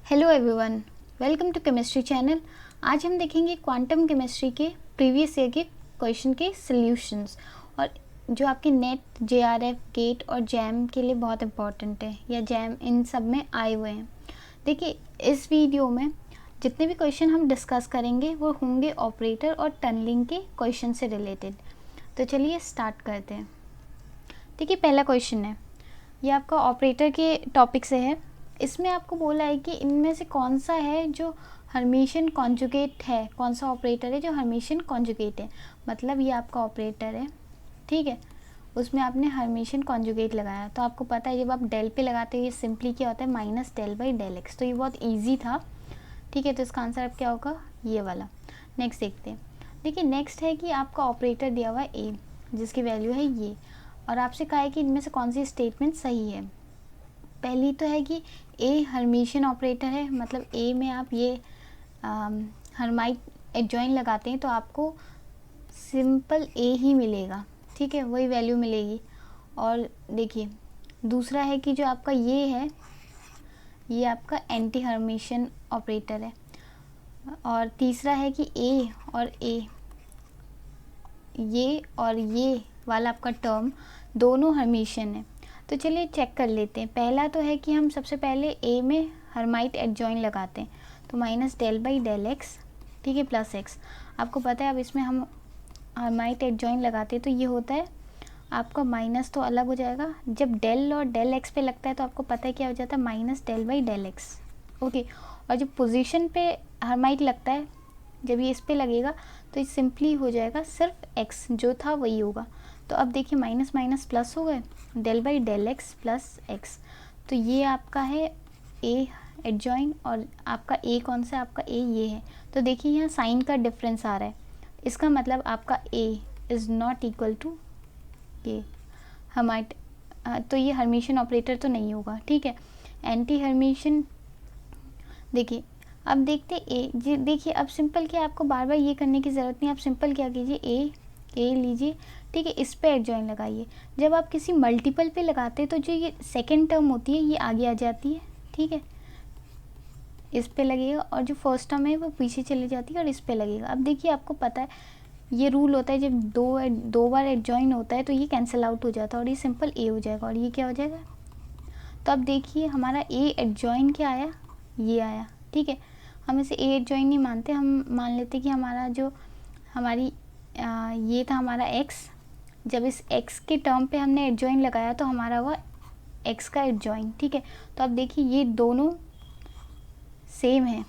Hello everyone, welcome to chemistry channel. आज हम देखेंगे क्वांटम केमिस्ट्री के प्रीवियस ईयर के क्वेश्चन के सॉल्यूशंस और जो आपके नेट, जेआरएफ, गेट और जैम के लिए बहुत इंपॉर्टेंट है या जैम इन सब में आए हुए हैं। देखिए, इस वीडियो में जितने भी क्वेश्चन हम डिस्कस करेंगे वो होंगे ऑपरेटर और टनलिंग के क्वेश्चन से रिलेटेड। तो चलिए स्टार्ट करते हैं। देखिए, पहला क्वेश्चन है, ये आपका ऑपरेटर के टॉपिक से है। इसमें आपको बोला है कि इनमें से कौन सा है जो हर्मिशियन कॉन्जुगेट है, कौन सा ऑपरेटर है जो हर्मिशियन कॉन्जुगेट है। मतलब ये आपका ऑपरेटर है, ठीक है, उसमें आपने हर्मिशियन कॉन्जुगेट लगाया। तो आपको पता है जब आप डेल पे लगाते हो ये सिंपली क्या होता है, minus del by del X. तो ये बहुत ईजी था, ठीक है। तो इसका आंसर अब क्या होगा, ये वाला। नेक्स्ट देखते हैं। देखिए, नेक्स्ट है कि आपका ऑपरेटर दिया हुआ है ए, जिसकी वैल्यू है ये, और आपसे कहा है कि इनमें से कौन सी स्टेटमेंट सही है। पहली तो है कि ए हर्मिशियन ऑपरेटर है, मतलब ए में आप ये हर्माइट एडजॉइन लगाते हैं तो आपको सिंपल ए ही मिलेगा, ठीक है, वही वैल्यू मिलेगी। और देखिए, दूसरा है कि जो आपका ये है ये आपका एंटी हर्मिशियन ऑपरेटर है। और तीसरा है कि ए और ए, ये और ये वाला आपका टर्म दोनों हर्मिशियन है। तो चलिए चेक कर लेते हैं। पहला तो है कि हम सबसे पहले ए में हर्माइट एडजॉइन लगाते हैं, तो minus del by del X, ठीक है, प्लस एक्स। आपको पता है अब इसमें हम हर्माइट एडजॉइन लगाते हैं तो ये होता है आपका माइनस तो अलग हो जाएगा। जब डेल और डेल एक्स पे लगता है तो आपको पता है क्या हो जाता है, minus del by del X, okay. और जब पोजीशन पे हर्माइट लगता है, जब ये इस पे लगेगा तो ये सिंपली हो जाएगा सिर्फ एक्स, जो था वही होगा। तो अब देखिए, माइनस माइनस प्लस हो गए, del by del X plus X. तो ये आपका है ए एडजॉइन, और आपका ए कौन सा, आपका ए ये है। तो देखिए यहाँ साइन का डिफरेंस आ रहा है, इसका मतलब आपका A is not equal to ये हमारे, तो ये हर्मिशियन ऑपरेटर तो नहीं होगा, ठीक है। एंटी हर्मिशियन, देखिए अब देखते ए जी। देखिए अब सिंपल क्या, आपको बार बार ये करने की ज़रूरत नहीं, आप सिंपल क्या कीजिए, ए लीजिए, ठीक है, इस पे एडजॉइन लगाइए। जब आप किसी मल्टीपल पे लगाते हैं तो जो ये सेकंड टर्म होती है ये आगे आ जाती है, ठीक है, इस पे लगेगा, और जो फर्स्ट टर्म है वो पीछे चली जाती है और इस पे लगेगा। अब देखिए, आपको पता है ये रूल होता है, जब दो बार एडजॉइन होता है तो ये कैंसिल आउट हो जाता है और ये सिंपल ए हो जाएगा और ये क्या हो जाएगा। तो अब देखिए, हमारा ए एडजॉइन क्या आया, ये आया, ठीक है। हम इसे ए एडजॉइन नहीं मानते, हम मान लेते कि हमारा जो हमारी ये था हमारा एक्स, जब इस एक्स के टर्म पे हमने एडजॉइन लगाया तो हमारा हुआ एक्स का एडजॉइन, ठीक है। तो अब देखिए ये दोनों सेम है,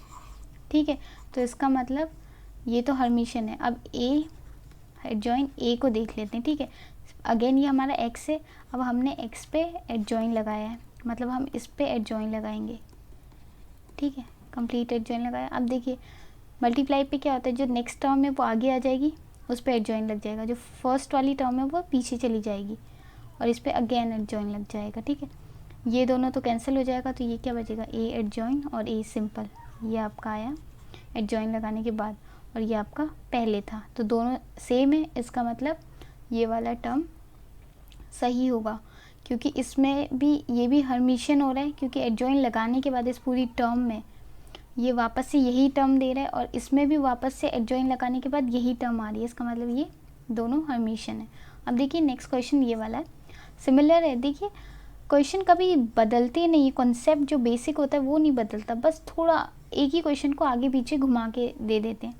ठीक है, तो इसका मतलब ये तो हर्मिशियन है। अब ए एडजॉइन ए को देख लेते हैं, ठीक है। अगेन ये हमारा एक्स है, अब हमने एक्स पे एडजॉइन लगाया है, मतलब हम इस पे एडजॉइन लगाएंगे, ठीक है, कंप्लीट एडजॉइन लगाया। अब देखिए मल्टीप्लाई पे क्या होता है, जो नेक्स्ट टर्म है वो आगे आ जाएगी, उस पर एडजॉइन लग जाएगा, जो फर्स्ट वाली टर्म है वो पीछे चली जाएगी और इस पर अगेन एडजॉइन लग जाएगा, ठीक है। ये दोनों तो कैंसिल हो जाएगा, तो ये क्या बचेगा, ए एडजॉइन और ए सिंपल, ये आपका आया एडजॉइन लगाने के बाद, और ये आपका पहले था, तो दोनों सेम है। इसका मतलब ये वाला टर्म सही होगा, क्योंकि इसमें भी ये भी हर्मिशियन हो रहा है, क्योंकि एडजॉइन लगाने के बाद इस पूरी टर्म में ये वापस से यही टर्म दे रहा है, और इसमें भी वापस से एडजॉइन लगाने के बाद यही टर्म आ रही है, इसका मतलब ये दोनों हर्मिशियन है। अब देखिए नेक्स्ट क्वेश्चन ये वाला है, सिमिलर है। देखिए क्वेश्चन कभी बदलते नहीं, कॉन्सेप्ट जो बेसिक होता है वो नहीं बदलता, बस थोड़ा एक ही क्वेश्चन को आगे पीछे घुमा के दे देते हैं।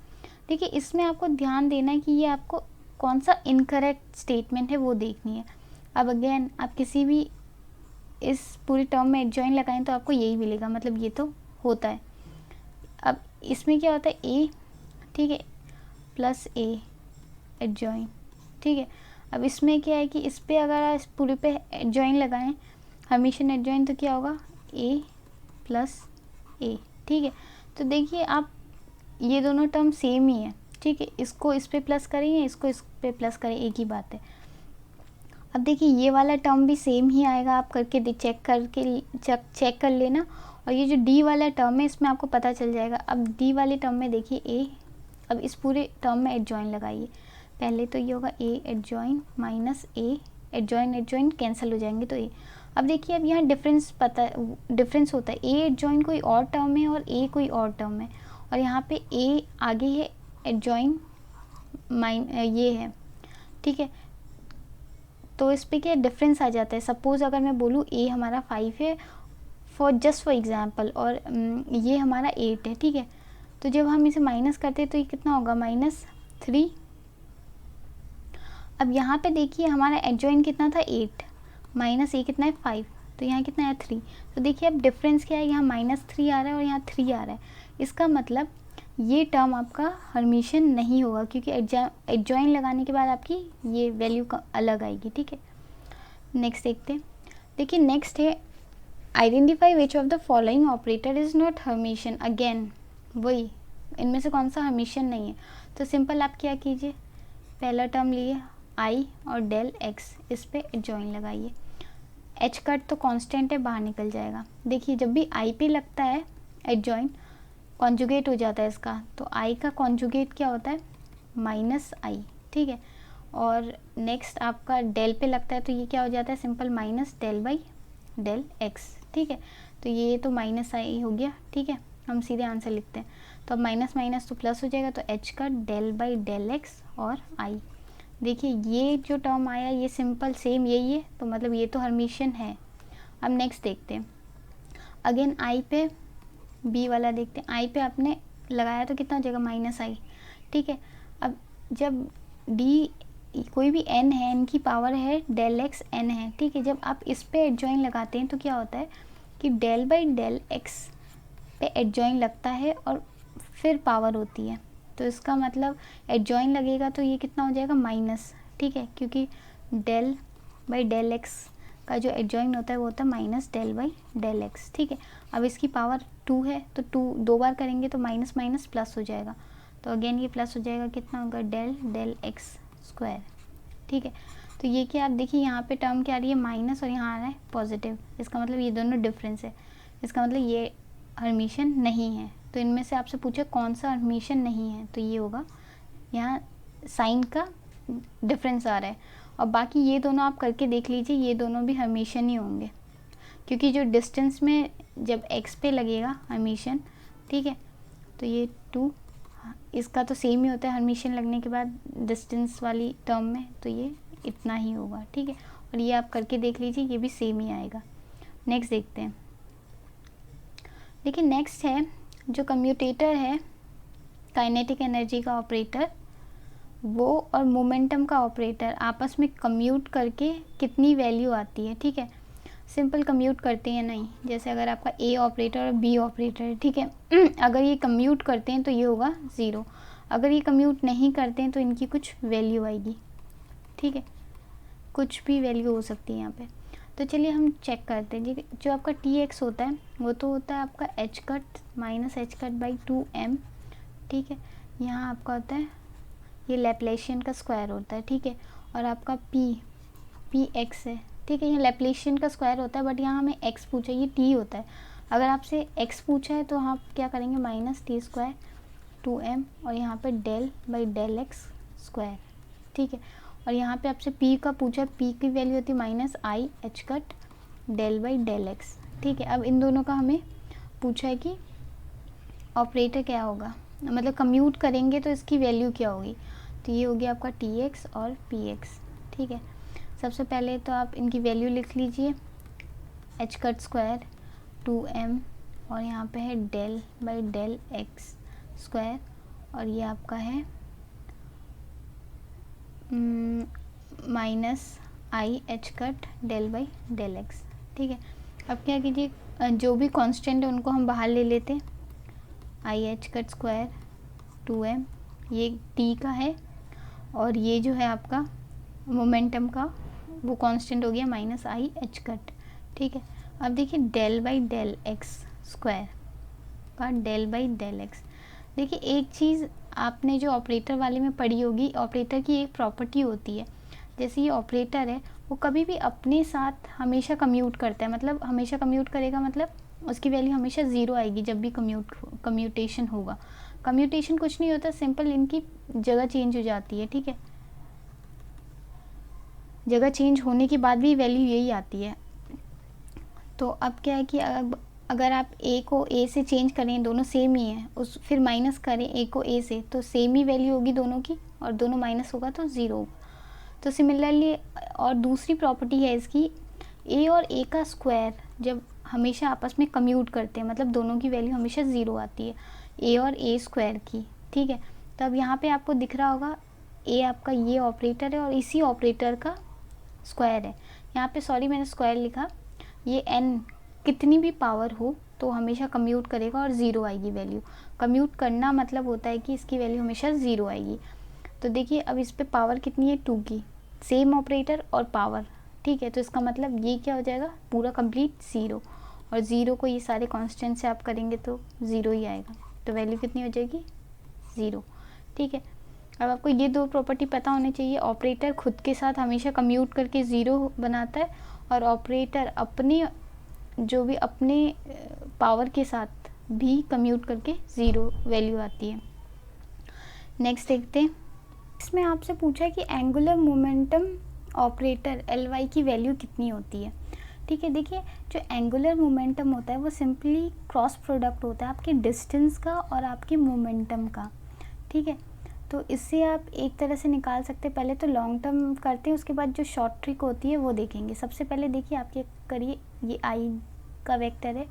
देखिए इसमें आपको ध्यान देना है कि ये आपको कौन सा इनकरेक्ट स्टेटमेंट है वो देखनी है। अब अगेन आप किसी भी इस पूरी टर्म में एडजॉइन लगाएं तो आपको यही मिलेगा, मतलब ये तो होता है। अब इसमें क्या होता है, ए, ठीक है, प्लस ए एडजॉइन, ठीक है। अब इसमें क्या है कि इस पे अगर इस पूरे पे एडजॉइन लगाएं, हर्मिशियन एडजॉइन, तो क्या होगा, ए प्लस ए, ठीक है। तो देखिए आप ये दोनों टर्म सेम ही है, ठीक है, इसको इस पे प्लस करें या इसको इस पे प्लस करें, एक ही बात है। अब देखिए ये वाला टर्म भी सेम ही आएगा, आप करके चेक कर लेना। और ये जो डी वाला टर्म है इसमें आपको पता चल जाएगा। अब डी वाले टर्म में देखिए ए, अब इस पूरे टर्म में एडजॉइन लगाइए। पहले तो ये होगा ए एडजॉइन माइनस ए एडजॉइन कैंसिल हो जाएंगे, तो ए। अब देखिए, अब यहाँ डिफरेंस होता है, ए एडजॉइन कोई और टर्म है और ए कोई और टर्म है, और यहाँ पे ए आगे है एडजॉइन ये है, ठीक है। तो इस पे क्या डिफरेंस आ जाता है। सपोज़ अगर मैं बोलूँ ए हमारा 5 है फॉर एग्जांपल, और ये हमारा 8 है, ठीक है। तो जब हम इसे माइनस करते हैं तो ये कितना होगा, -3। अब यहाँ पे देखिए हमारा एडजॉइन कितना था 8, माइनस ए कितना है 5, तो यहाँ कितना है 3। तो देखिए अब डिफरेंस क्या है, यहाँ -3 आ रहा है और यहाँ 3 आ रहा है। इसका मतलब ये टर्म आपका हर्मिशियन नहीं होगा, क्योंकि एडजॉइन लगाने के बाद आपकी ये वैल्यू अलग आएगी, ठीक है। नेक्स्ट देखते हैं। देखिए नेक्स्ट है identify which of the following operator is not Hermitian. Again वही, इनमें से कौन सा हर्मिशियन नहीं है। तो सिंपल आप क्या कीजिए, पहला टर्म लिए आई और डेल एक्स, इस पे एडजॉइन लगाइए। एच कट तो कांस्टेंट है, बाहर निकल जाएगा। देखिए जब भी आई पे लगता है एडजॉइन, कॉन्जुगेट हो जाता है इसका, तो आई का कॉन्जुगेट क्या होता है, -i, ठीक है। और नेक्स्ट आपका डेल पे लगता है तो ये क्या हो जाता है, सिंपल -del/del x, ठीक है। तो ये तो -i हो गया, ठीक है। हम सीधे आंसर लिखते हैं, तो अब माइनस माइनस तो प्लस हो जाएगा, तो h का del/del x और i। देखिए ये जो टर्म आया ये सिंपल सेम यही है, तो मतलब ये तो हर्मिशियन है। अब नेक्स्ट देखते हैं, अगेन आई पे बी वाला देखते हैं। आई पे आपने लगाया तो कितना हो जाएगा, -i, ठीक है। अब जब डी कोई भी n है, n की पावर है del x n है, ठीक है। जब आप इस पे एडजॉइन लगाते हैं तो क्या होता है कि del/del x पे एडजॉइन लगता है और फिर पावर होती है, तो इसका मतलब एडजॉइन लगेगा तो ये कितना हो जाएगा, माइनस, ठीक है। क्योंकि del/del x का जो एडजॉइन होता है वो होता है -del/del x, ठीक है। अब इसकी पावर 2 है, तो 2 दो बार करेंगे तो माइनस माइनस प्लस हो जाएगा, तो अगेन ये प्लस हो जाएगा, कितना होगा, del x स्क्वायर, ठीक है। तो ये क्या, आप देखिए यहाँ पे टर्म क्या आ रही है, माइनस, और यहाँ आ रहा है पॉजिटिव। इसका मतलब ये दोनों डिफरेंस है, इसका मतलब ये हर्मिशियन नहीं है। तो इनमें से आपसे पूछे कौन सा हर्मिशियन नहीं है, तो ये होगा, यहाँ साइन का डिफरेंस आ रहा है। और बाकी ये दोनों आप करके देख लीजिए, ये दोनों भी हर्मिशियन ही होंगे, क्योंकि जो डिस्टेंस में जब x पे लगेगा हर्मिशियन, ठीक है, तो ये 2 इसका तो सेम ही होता है हर्मिशियन लगने के बाद डिस्टेंस वाली टर्म में, तो ये इतना ही होगा, ठीक है। और ये आप करके देख लीजिए, ये भी सेम ही आएगा। नेक्स्ट देखते हैं। देखिए नेक्स्ट है जो कम्यूटेटर है, काइनेटिक एनर्जी का ऑपरेटर, वो और मोमेंटम का ऑपरेटर आपस में कम्यूट करके कितनी वैल्यू आती है, ठीक है। सिंपल कम्यूट करते हैं नहीं, जैसे अगर आपका ए ऑपरेटर और बी ऑपरेटर है, ठीक है। अगर ये कम्यूट करते हैं तो ये होगा 0, अगर ये कम्यूट नहीं करते हैं तो इनकी कुछ वैल्यू आएगी, ठीक है, कुछ भी वैल्यू हो सकती है यहाँ पे। तो चलिए हम चेक करते हैं जी। जो आपका tx होता है वो तो होता है आपका h कट -h/2m, ठीक है। यहाँ आपका होता है ये लैप्लेशियन का स्क्वायर होता है, ठीक है। और आपका px है, ठीक है। ये लैप्लेशियन का स्क्वायर होता है, बट यहाँ हमें x पूछा, ये t होता है। अगर आपसे x पूछा है तो आप क्या करेंगे, -t²2m, और यहाँ पे del/del x स्क्वायर, ठीक है। और यहाँ पे आपसे p का पूछा है, p की वैल्यू होती है -i h del/del x, ठीक है। अब इन दोनों का हमें पूछा है कि ऑपरेटर क्या होगा, मतलब कम्यूट करेंगे तो इसकी वैल्यू क्या होगी। तो ये हो गया आपका tx और px, ठीक है। सबसे पहले तो आप इनकी वैल्यू लिख लीजिए, h²2m, और यहाँ पे है del/del x स्क्वायर, और ये आपका है -i h del/del x, ठीक है। अब क्या कीजिए, जो भी कांस्टेंट है उनको हम बाहर ले लेते हैं, i/2m, ये t का है, और ये जो है आपका मोमेंटम का वो कांस्टेंट हो गया -i h, ठीक है। अब देखिए del/del x स्क्वायर का del/del x, देखिए एक चीज़ आपने जो ऑपरेटर वाले में पढ़ी होगी, ऑपरेटर की एक प्रॉपर्टी होती है, जैसे ये ऑपरेटर है वो कभी भी अपने साथ हमेशा कम्यूट करता है, मतलब हमेशा कम्यूट करेगा, मतलब उसकी वैल्यू हमेशा 0 आएगी जब भी कम्यूटेशन होगा। कम्यूटेशन कुछ नहीं होता, सिंपल इनकी जगह चेंज हो जाती है, ठीक है। जगह चेंज होने के बाद भी वैल्यू यही आती है, तो अब क्या है कि अब अगर आप ए को ए से चेंज करें, दोनों सेम ही है, उस फिर माइनस करें ए को ए से, तो सेम ही वैल्यू होगी दोनों की, और दोनों माइनस होगा तो ज़ीरो होगा। तो सिमिलरली और दूसरी प्रॉपर्टी है इसकी, ए और ए का स्क्वायर जब हमेशा आपस में कम्यूट करते हैं, मतलब दोनों की वैल्यू हमेशा ज़ीरो आती है, ए और ए स्क्वायर की, ठीक है। तो अब यहाँ पे आपको दिख रहा होगा ए आपका ये ऑपरेटर है और इसी ऑपरेटर का स्क्वायर है। यहाँ पे सॉरी मैंने स्क्वायर लिखा, ये एन कितनी भी पावर हो तो हमेशा कम्यूट करेगा और ज़ीरो आएगी वैल्यू। कम्यूट करना मतलब होता है कि इसकी वैल्यू हमेशा ज़ीरो आएगी। तो देखिए अब इस पे पावर कितनी है, 2 की, सेम ऑपरेटर और पावर, ठीक है। तो इसका मतलब ये क्या हो जाएगा, पूरा कंप्लीट ज़ीरो, और ज़ीरो को ये सारे कांस्टेंट से आप करेंगे तो ज़ीरो ही आएगा, तो वैल्यू कितनी हो जाएगी, ज़ीरो, ठीक है। अब आपको ये दो प्रॉपर्टी पता होनी चाहिए, ऑपरेटर खुद के साथ हमेशा कम्यूट करके ज़ीरो बनाता है, और ऑपरेटर अपने जो भी अपने पावर के साथ भी कम्यूट करके ज़ीरो वैल्यू आती है। नेक्स्ट देखते हैं, इसमें आपसे पूछा है कि एंगुलर मोमेंटम ऑपरेटर Ly की वैल्यू कितनी होती है, ठीक है। देखिए जो एंगुलर मोमेंटम होता है वो सिंपली क्रॉस प्रोडक्ट होता है आपके डिस्टेंस का और आपके मोमेंटम का, ठीक है। तो इससे आप एक तरह से निकाल सकते हैं, पहले तो लॉन्ग टर्म करते हैं, उसके बाद जो शॉर्ट ट्रिक होती है वो देखेंगे। सबसे पहले देखिए आपके करिए, ये आई का वेक्टर है,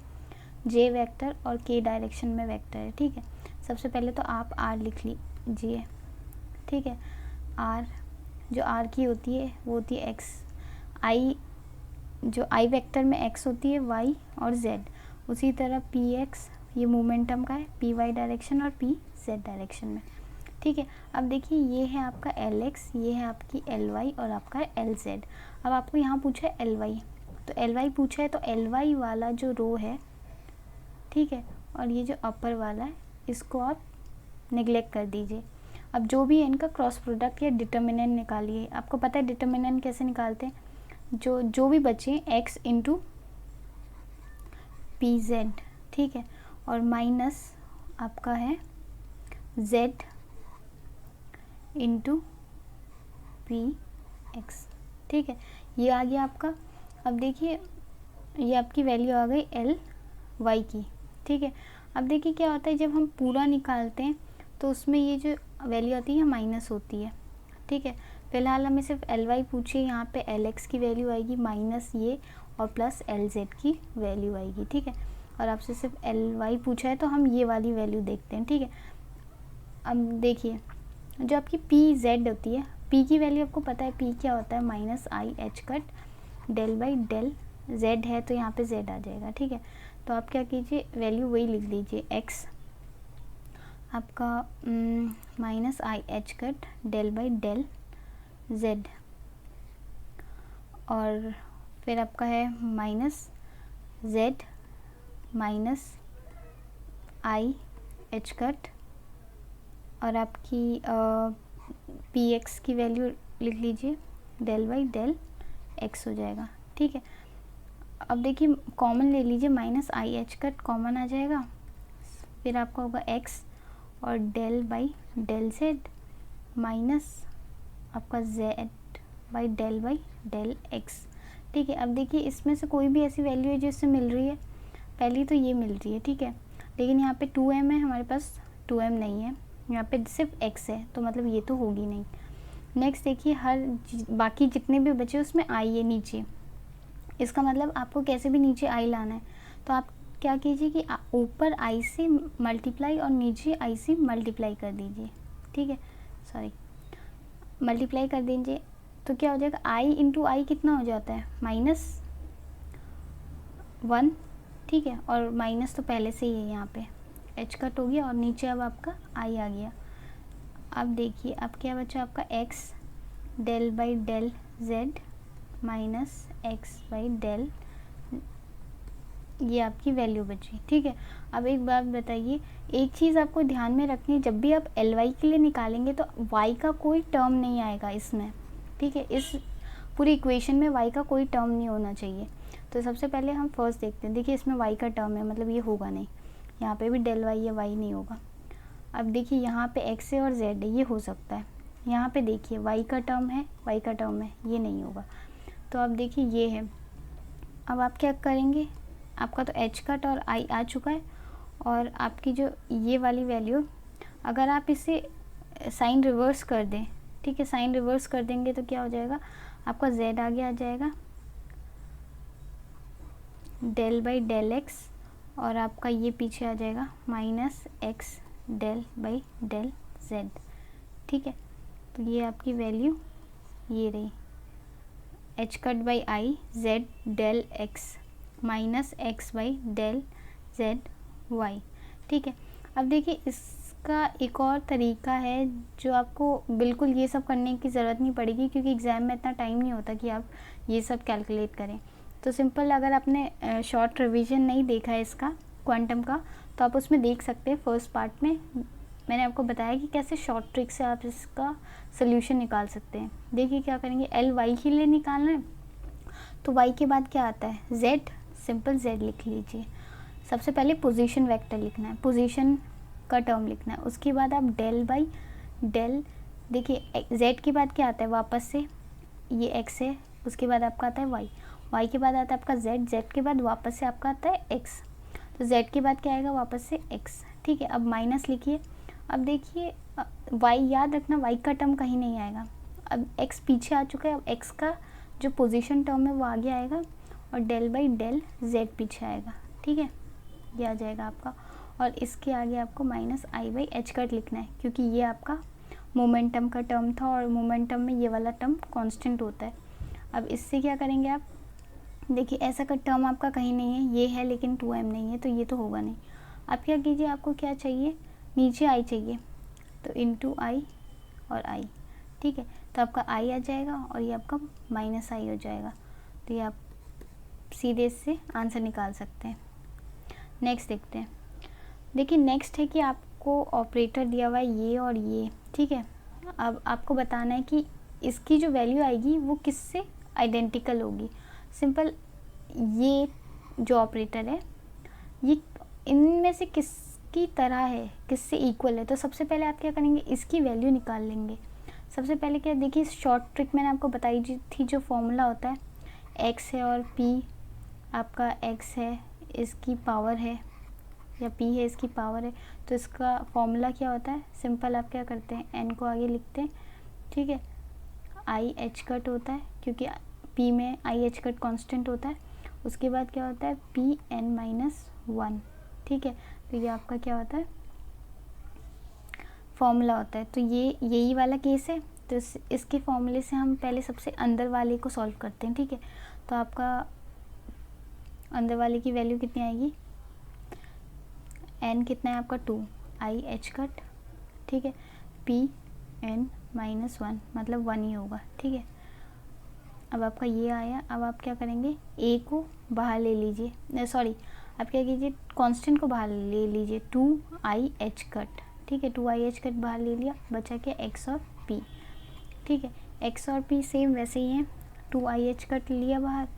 जे वेक्टर और के डायरेक्शन में वेक्टर है, ठीक है। सबसे पहले तो आप आर लिख लीजिए, ठीक है। आर जो आर की होती है वो होती है एक्स, आई जो आई वेक्टर में एक्स होती है वाई और जेड, उसी तरह पी एक्स ये मोमेंटम का है, पी वाई डायरेक्शन और पी जेड डायरेक्शन में, ठीक है। अब देखिए ये है आपका एल एक्स, ये है आपकी एल वाई और आपका है एल जेड। अब आपको यहाँ पूछा है एल वाई, तो एल वाई पूछा है तो एल वाई वाला जो रो है, ठीक है, और ये जो अपर वाला है इसको आप नेग्लेक्ट कर दीजिए। अब जो भी है इनका क्रॉस प्रोडक्ट या डिटर्मिनेंट निकालिए। आपको पता है डिटर्मिनेंट कैसे निकालते हैं, जो भी बचे एक्स इंटू पी जेड, ठीक है, और माइनस आपका है जेड इंटू पी एक्स, ठीक है। ये आ गया आपका। अब देखिए ये आपकी वैल्यू आ गई एल वाई की, ठीक है। अब देखिए क्या होता है, जब हम पूरा निकालते हैं तो उसमें ये जो वैल्यू आती है माइनस होती है, ठीक है। फिलहाल हमें सिर्फ एल वाई पूछिए, यहाँ पे एल एक्स की वैल्यू आएगी माइनस ये और प्लस एल जेड की वैल्यू आएगी, ठीक है। और आपसे सिर्फ एल वाई पूछा है तो हम ये वाली वैल्यू देखते हैं, ठीक है। अब देखिए जो आपकी पी जेड होती है, पी की वैल्यू आपको पता है पी क्या होता है, minus I H cut del by del, Z है तो यहाँ पे जेड आ जाएगा, ठीक है। तो आप क्या कीजिए वैल्यू वही लिख लीजिए, एक्स आपका minus I H cut del by del Z, और फिर आपका है minus Z minus I H cut, और आपकी पी एक्स की वैल्यू लिख लीजिए डेल बाई डेल एक्स हो जाएगा, ठीक है। अब देखिए कॉमन ले लीजिए, minus I H cut common आ जाएगा, फिर आपका होगा एक्स और del by del Z minus आपका जेड बाई डेल एक्स, ठीक है। अब देखिए इसमें से कोई भी ऐसी वैल्यू है जो इससे मिल रही है, पहली तो ये मिल रही है, ठीक है, लेकिन यहाँ पे 2m है, हमारे पास 2m नहीं है, यहाँ पे सिर्फ x है, तो मतलब ये तो होगी नहीं। नेक्स्ट देखिए हर बाकी जितने भी बचे उसमें i है नीचे, इसका मतलब आपको कैसे भी नीचे i लाना है, तो आप क्या कीजिए कि ऊपर i से मल्टीप्लाई और नीचे i से मल्टीप्लाई कर दीजिए, ठीक है, सॉरी मल्टीप्लाई कर दीजिए, तो क्या हो जाएगा i इंटू आई कितना हो जाता है -1, ठीक है, और माइनस तो पहले से ही है, यहाँ पे एच कट हो गया और नीचे अब आपका आई आ गया। अब देखिए अब क्या बचा आपका x del by del z minus x by del, ये आपकी वैल्यू बची, ठीक है। अब एक बात बताइए, एक चीज़ आपको ध्यान में रखनी है, जब भी आप एल वाई के लिए निकालेंगे तो y का कोई टर्म नहीं आएगा इसमें, ठीक है, इस पूरी इक्वेशन में y का कोई टर्म नहीं होना चाहिए। तो सबसे पहले हम फर्स्ट देखते हैं, देखिए इसमें y का टर्म है, मतलब ये होगा नहीं, यहाँ पे भी डेल वाई है, वाई नहीं होगा। अब देखिए यहाँ पे x है और z है, ये हो सकता है, यहाँ पे देखिए y का टर्म है, y का टर्म है, ये नहीं होगा। तो अब देखिए ये है अब आप क्या करेंगे, आपका तो एच कट और आई आ चुका है, और आपकी जो ये वाली वैल्यू, अगर आप इसे साइन रिवर्स कर दें, ठीक है, साइन रिवर्स कर देंगे तो क्या हो जाएगा, आपका z आगे आ जाएगा डेल बाई डेल एक्स, और आपका ये पीछे आ जाएगा minus x del by del z, ठीक है। तो ये आपकी वैल्यू ये रही, h cut by i z del x minus x by del z y, ठीक है। अब देखिए इसका एक और तरीका है जो आपको बिल्कुल ये सब करने की ज़रूरत नहीं पड़ेगी, क्योंकि एग्ज़ाम में इतना टाइम नहीं होता कि आप ये सब कैलकुलेट करें। तो सिंपल, अगर आपने शॉर्ट रिवीजन नहीं देखा है इसका क्वांटम का, तो आप उसमें देख सकते हैं। फर्स्ट पार्ट में मैंने आपको बताया कि कैसे शॉर्ट ट्रिक से आप इसका सोल्यूशन निकाल सकते हैं। देखिए क्या करेंगे, एल वाई के लिए निकालना है, तो वाई के बाद क्या आता है, जेड, सिंपल जेड लिख लीजिए। सबसे पहले पोजीशन वेक्टर लिखना है, पोजीशन का टर्म लिखना है, उसके बाद आप डेल बाई डेल, देखिए जेड के बाद क्या आता है, वापस से ये एक्स है, उसके बाद आपका आता है वाई, वाई के बाद आता है आपका जेड, जेड के बाद वापस से आपका आता है एक्स, तो जेड के बाद क्या आएगा, वापस से एक्स, ठीक है। अब माइनस लिखिए। अब देखिए वाई, याद रखना वाई का टर्म कहीं नहीं आएगा, अब एक्स पीछे आ चुका है, अब एक्स का जो पोजीशन टर्म है वो आगे आएगा, और डेल बाई डेल जेड पीछे आएगा, ठीक है, ये आ जाएगा आपका। और इसके आगे आपको minus I by H cut लिखना है, क्योंकि ये आपका मोमेंटम का टर्म था, और मोमेंटम में ये वाला टर्म कांस्टेंट होता है। अब इससे क्या करेंगे आप, देखिए ऐसा का टर्म आपका कहीं नहीं है, ये है लेकिन 2m नहीं है, तो ये तो होगा नहीं। आप क्या कीजिए, आपको क्या चाहिए, नीचे आई चाहिए, तो इंटू आई और आई, ठीक है, तो आपका आई आ जाएगा और ये आपका माइनस आई हो जाएगा। तो ये आप सीधे इससे आंसर निकाल सकते हैं। नेक्स्ट देखते हैं। देखिए नेक्स्ट है कि आपको ऑपरेटर दिया हुआ है ये और ये, ठीक है। अब आपको बताना है कि इसकी जो वैल्यू आएगी वो किससे आइडेंटिकल होगी। सिंपल, ये जो ऑपरेटर है ये इनमें से किसकी तरह है, किससे इक्वल है। तो सबसे पहले आप क्या करेंगे, इसकी वैल्यू निकाल लेंगे। सबसे पहले क्या, देखिए शॉर्ट ट्रिक मैंने आपको बताई थी, जो फॉर्मूला होता है, एक्स है और पी आपका एक्स है, इसकी पावर है, या पी है इसकी पावर है, तो इसका फॉर्मूला क्या होता है, सिंपल आप क्या करते हैं, एन को आगे लिखते हैं, ठीक है, आई एच कट होता है, क्योंकि पी में आई एच कट कॉन्स्टेंट होता है। उसके बाद क्या होता है, पी एन माइनस वन, ठीक है, तो ये आपका क्या होता है, फॉर्मूला होता है। तो ये यही वाला केस है, तो इसके फॉर्मूले से हम पहले सबसे अंदर वाले को सॉल्व करते हैं, ठीक है। तो आपका अंदर वाले की वैल्यू कितनी आएगी, एन कितना है आपका 2, आई एच कट, ठीक है, पी एन माइनस वन, मतलब 1 ही होगा, ठीक है। अब आपका ये आया, अब आप क्या करेंगे, ए को बाहर ले लीजिए, सॉरी आप क्या कीजिए, कांस्टेंट को बाहर ले लीजिए, 2 आई एच कट, ठीक है, 2 आई एच कट बाहर ले लिया, बचा के एक्स और पी, ठीक है। एक्स और पी सेम वैसे ही हैं, 2 आई एच कट लिया बाहर।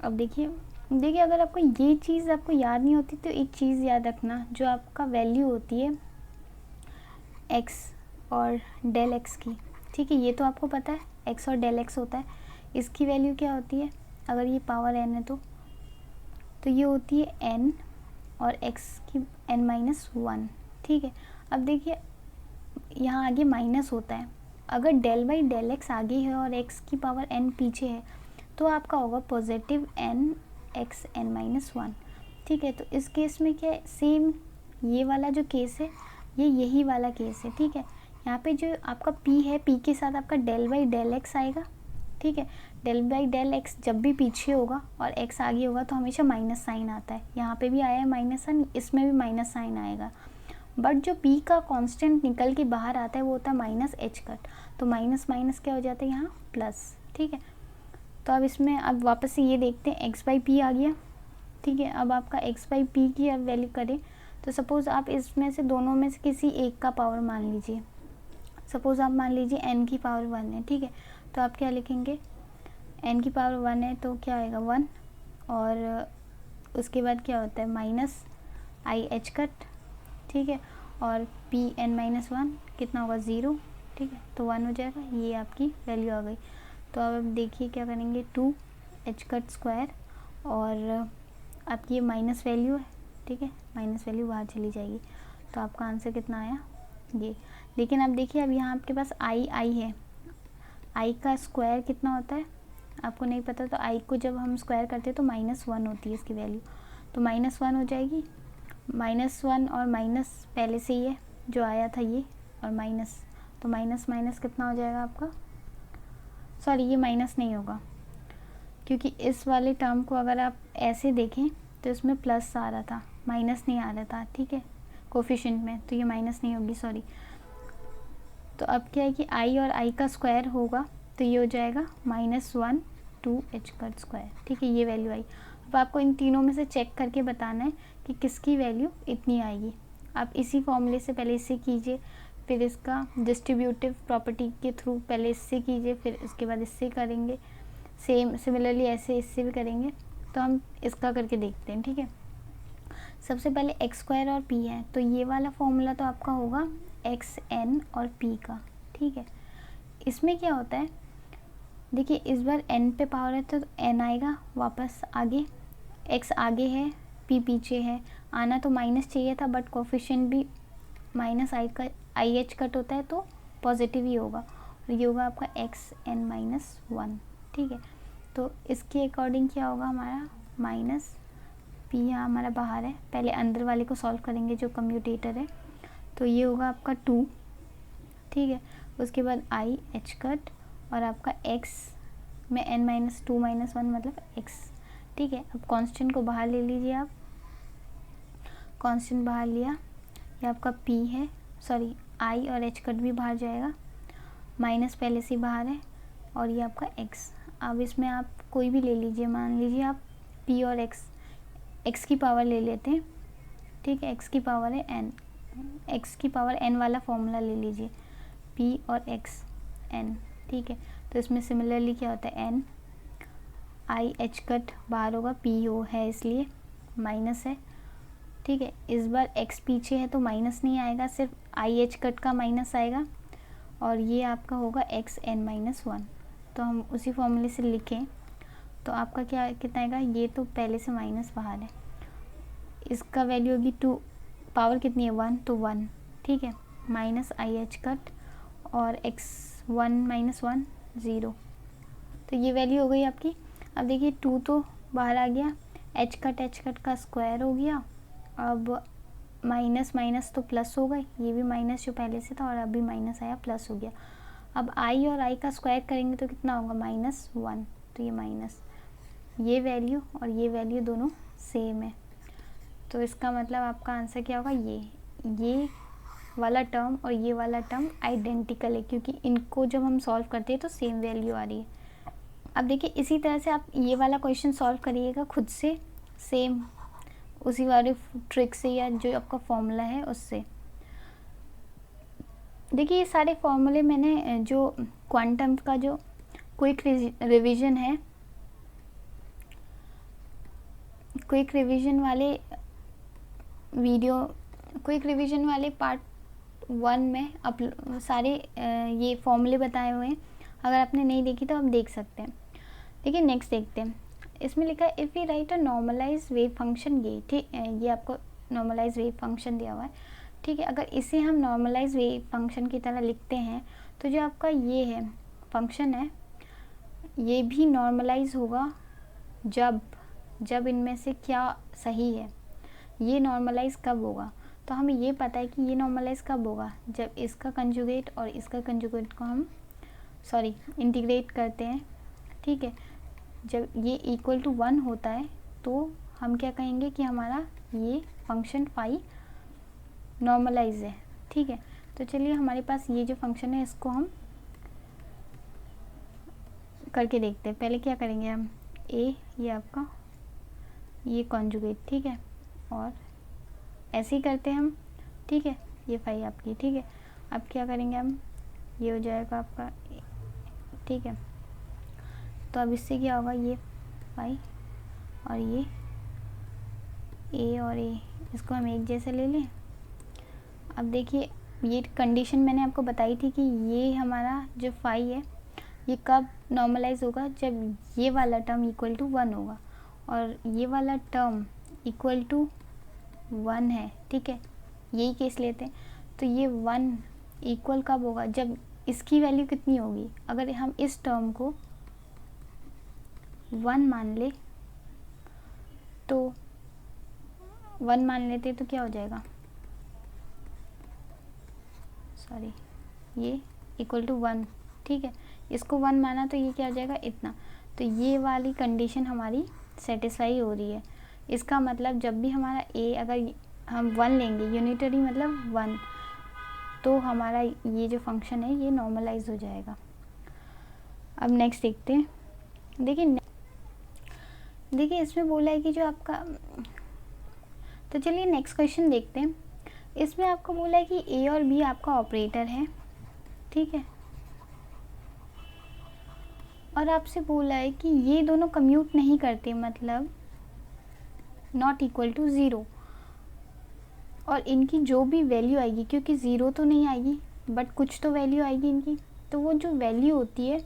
अब देखिए अगर आपको ये चीज़ आपको याद नहीं होती तो एक चीज़ याद रखना, जो आपका वैल्यू होती है एक्स और डेल एक्स की, ठीक है, ये तो आपको पता है एक्स और डेल एक्स होता है। इसकी वैल्यू क्या होती है, अगर ये पावर एन है तो ये होती है एन और एक्स की एन माइनस वन, ठीक है। अब देखिए यहाँ आगे माइनस होता है, अगर डेल बाई डेल एक्स आगे है और एक्स की पावर एन पीछे है तो आपका होगा positive n x n minus one, ठीक है। तो इस केस में क्या है, सेम ये वाला जो केस है ये यही वाला केस है, ठीक है। यहाँ पे जो आपका p है, p के साथ आपका डेल बाई डेल एक्स आएगा, ठीक है। डेल बाई डेल एक्स जब भी पीछे होगा और x आगे होगा तो हमेशा माइनस साइन आता है, यहाँ पे भी आया है माइनस साइन, इसमें भी माइनस साइन आएगा। बट जो p का कांस्टेंट निकल के बाहर आता है वो होता है माइनस एच कट, तो माइनस माइनस क्या हो जाता है यहाँ प्लस, ठीक है। तो अब इसमें अब वापस से ये देखते हैं, x बाई पी आ गया, ठीक है। अब आपका x बाई पी की अब वैल्यू करें तो सपोज़ आप इसमें से दोनों में से किसी एक का पावर मान लीजिए, सपोज़ आप मान लीजिए n की पावर 1 है, ठीक है। तो आप क्या लिखेंगे, n की पावर 1 है तो क्या आएगा 1, और उसके बाद क्या होता है माइनस आई एच कट, ठीक है, और पी एन माइनस वन कितना होगा 0, ठीक है, तो 1 हो जाएगा, ये आपकी वैल्यू आ गई। तो अब देखिए क्या करेंगे, 2 एच कट स्क्वायर और आपकी ये माइनस वैल्यू है, ठीक है, माइनस वैल्यू बाहर चली जाएगी। तो आपका आंसर कितना आया ये। लेकिन अब देखिए अब यहाँ आपके पास आई है, आई का स्क्वायर कितना होता है आपको नहीं पता, तो आई को जब हम स्क्वायर करते हैं तो -1 होती है इसकी वैल्यू, तो -1 हो जाएगी। -1 और माइनस पहले से ही है जो आया था ये, और माइनस, तो माइनस माइनस कितना हो जाएगा आपका, सॉरी ये माइनस नहीं होगा क्योंकि इस वाले टर्म को अगर आप ऐसे देखें तो इसमें प्लस आ रहा था, माइनस नहीं आ रहा था, ठीक है, कोफिशिएंट में, तो ये माइनस नहीं होगी, सॉरी। तो अब क्या है कि आई और आई का स्क्वायर होगा तो ये हो जाएगा -1 2h कट स्क्वायर, ठीक है, ये वैल्यू आई। अब आपको इन तीनों में से चेक करके बताना है कि किसकी वैल्यू इतनी आएगी। आप इसी फॉर्मूले से पहले इससे कीजिए, फिर इसका डिस्ट्रीब्यूटिव प्रॉपर्टी के थ्रू पहले इससे कीजिए, फिर इसके बाद इससे करेंगे, सिमिलरली ऐसे इससे भी करेंगे। तो हम इसका करके देखते हैं, ठीक है। सबसे पहले एक्स स्क्वायर और पी है, तो ये वाला फॉर्मूला तो आपका होगा एक्स एन और पी का, ठीक है। इसमें क्या होता है, देखिए इस बार n पे पावर है तो n आएगा वापस आगे, x आगे है, p पीछे है, आना तो माइनस चाहिए था बट कोफिशिएंट भी माइनस आई एच कट होता है तो पॉजिटिव ही होगा, और ये होगा आपका xn-1, ठीक है। तो इसके अकॉर्डिंग क्या होगा हमारा माइनस p यहाँ हमारा बाहर है, पहले अंदर वाले को सॉल्व करेंगे जो कम्यूटेटर है, तो ये होगा आपका 2, ठीक है। उसके बाद आई एच कट और आपका x में n-2-1 मतलब x, ठीक है। अब कांस्टेंट को बाहर ले लीजिए आप, कांस्टेंट बाहर लिया, ये आपका p है, सॉरी i और h कट भी बाहर जाएगा, माइनस पहले से बाहर है, और ये आपका x। अब इसमें आप कोई भी ले लीजिए, मान लीजिए आप p और x की पावर ले लेते हैं, ठीक है, x की पावर है n, x की पावर n वाला फॉर्मूला ले लीजिए, p और x n, ठीक है। तो इसमें सिमिलरली क्या होता है n, आई एच कट बाहर होगा, p हो है इसलिए माइनस है, ठीक है। इस बार x पीछे है तो माइनस नहीं आएगा, सिर्फ आई एच कट का माइनस आएगा, और ये आपका होगा xn-1। तो हम उसी फॉर्मूले से लिखें तो आपका क्या कितना आएगा, ये तो पहले से माइनस बाहर है, इसका वैल्यू होगी 2, पावर कितनी है 1, तो 1, ठीक है, माइनस आई एच कट और x1-1 0, तो ये वैल्यू हो गई आपकी। अब देखिए 2 तो बाहर आ गया, एच कट का स्क्वायर हो गया, अब माइनस माइनस तो प्लस हो गए, ये भी माइनस जो पहले से था और अभी माइनस आया प्लस हो गया। अब आई और आई का स्क्वायर करेंगे तो कितना होगा -1, तो ये माइनस, ये वैल्यू और ये वैल्यू दोनों सेम है, तो इसका मतलब आपका आंसर क्या होगा, ये वाला टर्म और ये वाला टर्म आइडेंटिकल है, क्योंकि इनको जब हम सॉल्व करते हैं तो सेम वैल्यू आ रही है। अब देखिए इसी तरह से आप ये वाला क्वेश्चन सॉल्व करिएगा खुद से, सेम उसी वाले ट्रिक से या जो आपका फॉर्मूला है उससे। देखिए ये सारे फॉर्मूले मैंने जो क्वांटम का जो क्विक रिवीजन है, क्विक रिवीजन वाले वीडियो, क्विक रिवीजन वाले पार्ट 1 में सारे ये फॉर्मूले बताए हुए हैं, अगर आपने नहीं देखी तो आप देख सकते हैं। देखिए नेक्स्ट देखते हैं, इसमें लिखा है if we write a normalize wave function ये, ठीक है, ये आपको नॉर्मलाइज वेव फंक्शन दिया हुआ है, ठीक है। अगर इसे हम नॉर्मलाइज वेव फंक्शन की तरह लिखते हैं तो जो आपका ये है फंक्शन है ये भी नॉर्मलाइज होगा जब इनमें से क्या सही है। ये नॉर्मलाइज कब होगा, तो हमें ये पता है कि ये नॉर्मलाइज कब होगा, जब इसका कंजुगेट और इसका कंजुगेट को हम इंटीग्रेट करते हैं, ठीक है। जब ये इक्वल टू 1 होता है तो हम क्या कहेंगे कि हमारा ये फंक्शन फाई नॉर्मलाइज है, ठीक है। तो चलिए हमारे पास ये जो फंक्शन है इसको हम करके देखते हैं। पहले क्या करेंगे हम, ये आपका ये कॉन्जुगेट, ठीक है, और ऐसे ही करते हैं हम, ठीक है, ये फाई आपकी, ठीक है। अब क्या करेंगे हम, ये हो जाएगा आपका, ठीक है। तो अब इससे क्या होगा, ये फाई और ये ए और ए, इसको हम एक जैसे ले लें। अब देखिए ये कंडीशन मैंने आपको बताई थी कि ये हमारा जो फाई है ये कब नॉर्मलाइज होगा, जब ये वाला टर्म इक्वल टू 1 होगा और ये वाला टर्म इक्वल टू 1 है, ठीक है, यही केस लेते हैं। तो ये 1 इक्वल कब होगा, जब इसकी वैल्यू कितनी होगी, अगर हम इस टर्म को 1 मान ले तो 1 मान लेते तो क्या हो जाएगा, सॉरी, ये इक्वल टू 1, ठीक है, इसको 1 माना तो ये क्या हो जाएगा, इतना। तो ये वाली कंडीशन हमारी सेटिस्फाई हो रही है। इसका मतलब जब भी हमारा ए अगर हम 1 लेंगे, यूनिटरी मतलब 1, तो हमारा ये जो फंक्शन है ये नॉर्मलाइज हो जाएगा। अब नेक्स्ट देखते हैं। देखिए इसमें बोला है कि जो आपका, तो चलिए नेक्स्ट क्वेश्चन देखते हैं। इसमें आपको बोला है कि ए और बी आपका ऑपरेटर है, ठीक है, और आपसे बोला है कि ये दोनों कम्यूट नहीं करते, मतलब नॉट इक्वल टू 0, और इनकी जो भी वैल्यू आएगी, क्योंकि 0 तो नहीं आएगी बट कुछ तो वैल्यू आएगी इनकी, तो वो जो वैल्यू होती है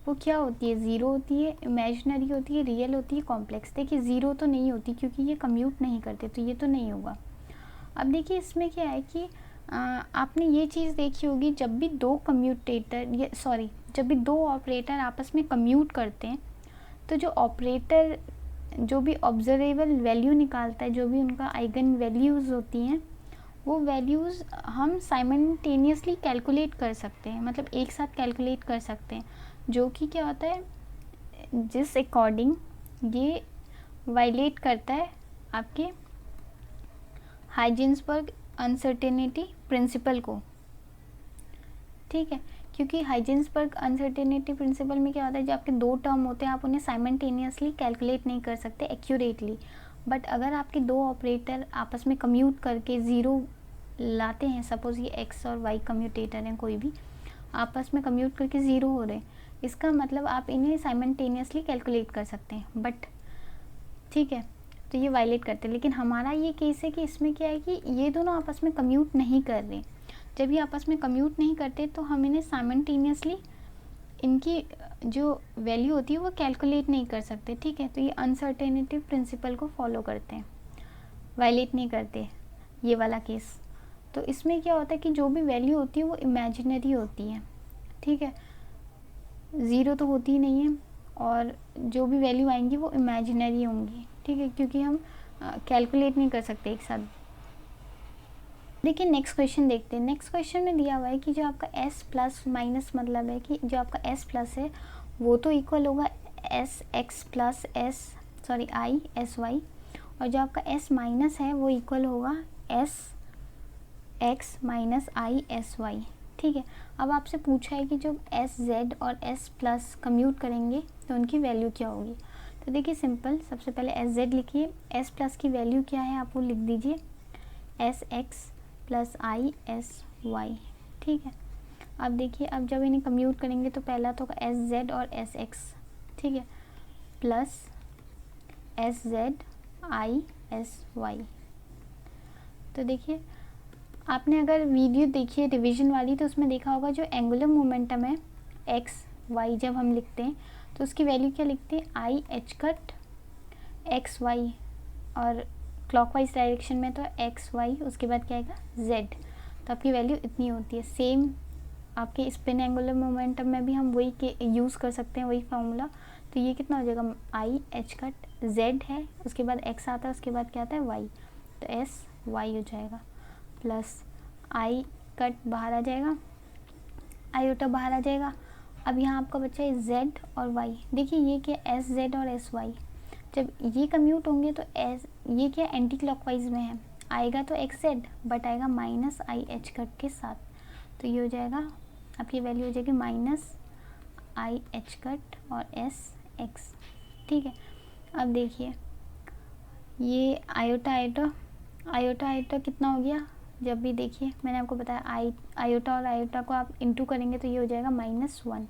वो क्या होती है, 0 होती है, इमेजिनरी होती है, रियल होती है, कॉम्प्लेक्स। देखिए 0 तो नहीं होती क्योंकि ये कम्यूट नहीं करते, तो ये तो नहीं होगा। अब देखिए इसमें क्या है कि आपने ये चीज़ देखी होगी, जब भी दो कम्यूटेटर, जब भी दो ऑपरेटर आपस में कम्यूट करते हैं, तो जो ऑपरेटर जो भी ऑब्जर्वेबल वैल्यू निकालता है, जो भी उनका आइगन वैल्यूज़ होती हैं, वो वैल्यूज़ हम साइमल्टेनियसली कैलकुलेट कर सकते हैं, मतलब एक साथ कैलकुलेट कर सकते हैं, जो कि क्या होता है, जिस अकॉर्डिंग ये वायलेट करता है आपके हाइजेंसबर्ग अनसर्टेनिटी प्रिंसिपल को, ठीक है, क्योंकि हाइजेंसबर्ग अनसर्टेनिटी प्रिंसिपल में क्या होता है, जो आपके दो टर्म होते हैं आप उन्हें साइमल्टेनियसली कैलकुलेट नहीं कर सकते एक्यूरेटली, बट अगर आपके दो ऑपरेटर आपस में कम्यूट करके 0 लाते हैं, सपोज ये एक्स और वाई कम्यूटेटर हैं, कोई भी आपस में कम्यूट करके 0 हो रहे हैं, इसका मतलब आप इन्हें साइमल्टेनियसली कैलकुलेट कर सकते हैं, बट ठीक है, तो ये वायलेट करते हैं। लेकिन हमारा ये केस है कि इसमें क्या है कि ये दोनों आपस में कम्यूट नहीं कर रहे, जब ये आपस में कम्यूट नहीं करते तो हम इन्हें साइमल्टेनियसली इनकी जो वैल्यू होती है वो कैलकुलेट नहीं कर सकते, ठीक है, तो ये अनसर्टेनिटी प्रिंसिपल को फॉलो करते हैं, वायलेट नहीं करते ये वाला केस। तो इसमें क्या होता है कि जो भी वैल्यू होती है वो इमेजिनरी होती है, ठीक है, 0 तो होती ही नहीं है, और जो भी वैल्यू आएंगी वो इमेजिनरी होंगी, ठीक है, क्योंकि हम कैलकुलेट नहीं कर सकते एक साथ। देखिए नेक्स्ट क्वेश्चन देखते हैं। नेक्स्ट क्वेश्चन में दिया हुआ है कि जो आपका s प्लस माइनस, मतलब है कि जो आपका s प्लस है वो तो इक्वल होगा एस एक्स प्लस आई एस वाई, और जो आपका s माइनस है वो इक्वल होगा S X minus I S Y, ठीक है। अब आपसे पूछा है कि जो एस जेड और s प्लस कम्यूट करेंगे तो उनकी वैल्यू क्या होगी। तो देखिए सिंपल, सबसे पहले एस जेड लिखिए, s प्लस की वैल्यू क्या है आप वो लिख दीजिए, एस एक्स प्लस आई एस वाई, ठीक है। अब देखिए, अब जब इन्हें कम्यूट करेंगे तो पहला तो एस जेड और एस एक्स, ठीक है, plus S z i S y. तो देखिए आपने अगर वीडियो देखी है रिवीजन वाली तो उसमें देखा होगा जो एंगुलर मोमेंटम है एक्स वाई, जब हम लिखते हैं तो उसकी वैल्यू क्या लिखते हैं, i H cut x y, और क्लॉकवाइज डायरेक्शन में तो एक्स वाई, उसके बाद क्या आएगा जेड, तो आपकी वैल्यू इतनी होती है। सेम आपके स्पिन एंगुलर मोमेंटम में भी हम वही के यूज़ कर सकते हैं, वही फार्मूला। तो ये कितना हो जाएगा, आई एच कट जेड है, उसके बाद एक्स आता है, उसके बाद क्या आता है वाई, तो एस वाई हो जाएगा, प्लस आई कट बाहर आ जाएगा, आयोटा बाहर आ जाएगा। अब यहाँ आपका बच्चा है जेड और वाई। देखिए ये क्या, एस जेड और एस वाई, जब ये कम्यूट होंगे तो एस, ये क्या एंटी क्लॉकवाइज में है, आएगा तो एक्स जेड बट आएगा माइनस आई एच कट के साथ, तो ये हो जाएगा आपकी वैल्यू हो जाएगी माइनस आई एच कट और एस एक्स, ठीक है। अब देखिए ये आयोटा आयोटा कितना हो गया, जब भी देखिए मैंने आपको बताया आयोटा और आयोटा को आप इंटू करेंगे तो ये हो जाएगा -1,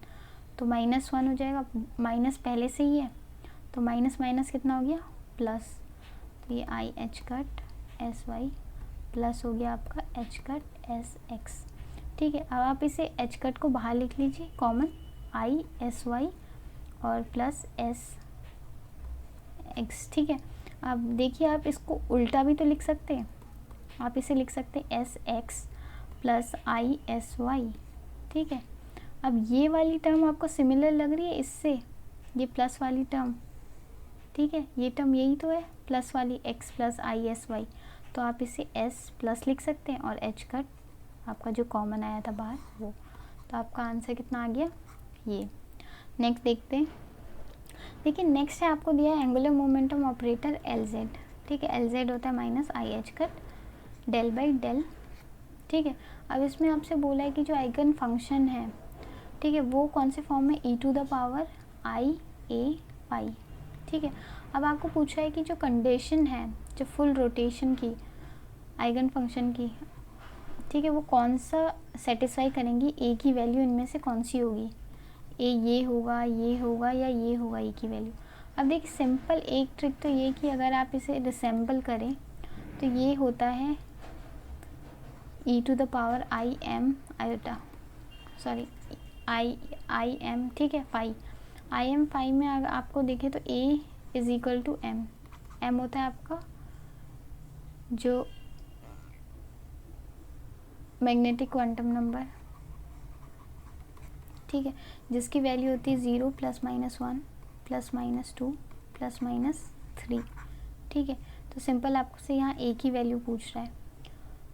तो -1 हो जाएगा, माइनस पहले से ही है तो माइनस माइनस कितना हो गया प्लस, तो ये i H cut S y plus हो गया आपका एच कट एस एक्स, ठीक है। अब आप इसे एच कट को बाहर लिख लीजिए कॉमन, आई एस वाई और प्लस एस एक्स, ठीक है। अब देखिए आप इसको उल्टा भी तो लिख सकते हैं, आप इसे लिख सकते हैं एस एक्स प्लस आई एस वाई, ठीक है। अब ये वाली टर्म आपको सिमिलर लग रही है इससे, ये प्लस वाली टर्म, ठीक है, ये टर्म यही तो है प्लस वाली एक्स प्लस आई एस वाई, तो आप इसे एस प्लस लिख सकते हैं और एच कट आपका जो कॉमन आया था बाहर वो, तो आपका आंसर कितना आ गया ये। नेक्स्ट देखते हैं, देखिए नेक्स्ट है आपको दिया है angular momentum operator L z, ठीक है। एल जेड होता है minus I H cut del by del, ठीक है। अब इसमें आपसे बोला है कि जो आइगन फंक्शन है, ठीक है, वो कौन से फॉर्म में, ई टू द पावर आई ए पाई, ठीक है। अब आपको पूछा है कि जो कंडीशन है जो फुल रोटेशन की आइगन फंक्शन की, ठीक है, वो कौन सा सेटिस्फाई करेंगी, ए की वैल्यू इनमें से कौन सी होगी, ए ये होगा या ये होगा ए की वैल्यू। अब देखिए सिंपल एक ट्रिक तो ये कि अगर आप इसे रिसेंबल करें तो ये होता है E to the power I M iota, sorry I M, ठीक है, फाई, आई एम फाई में अगर आपको देखें तो A is equal to M, M होता है आपका जो मैग्नेटिक क्वांटम नंबर, ठीक है, जिसकी वैल्यू होती है 0 plus minus 1 plus minus 2 plus minus 3, ठीक है। तो सिंपल आपसे यहाँ ए की वैल्यू पूछ रहा है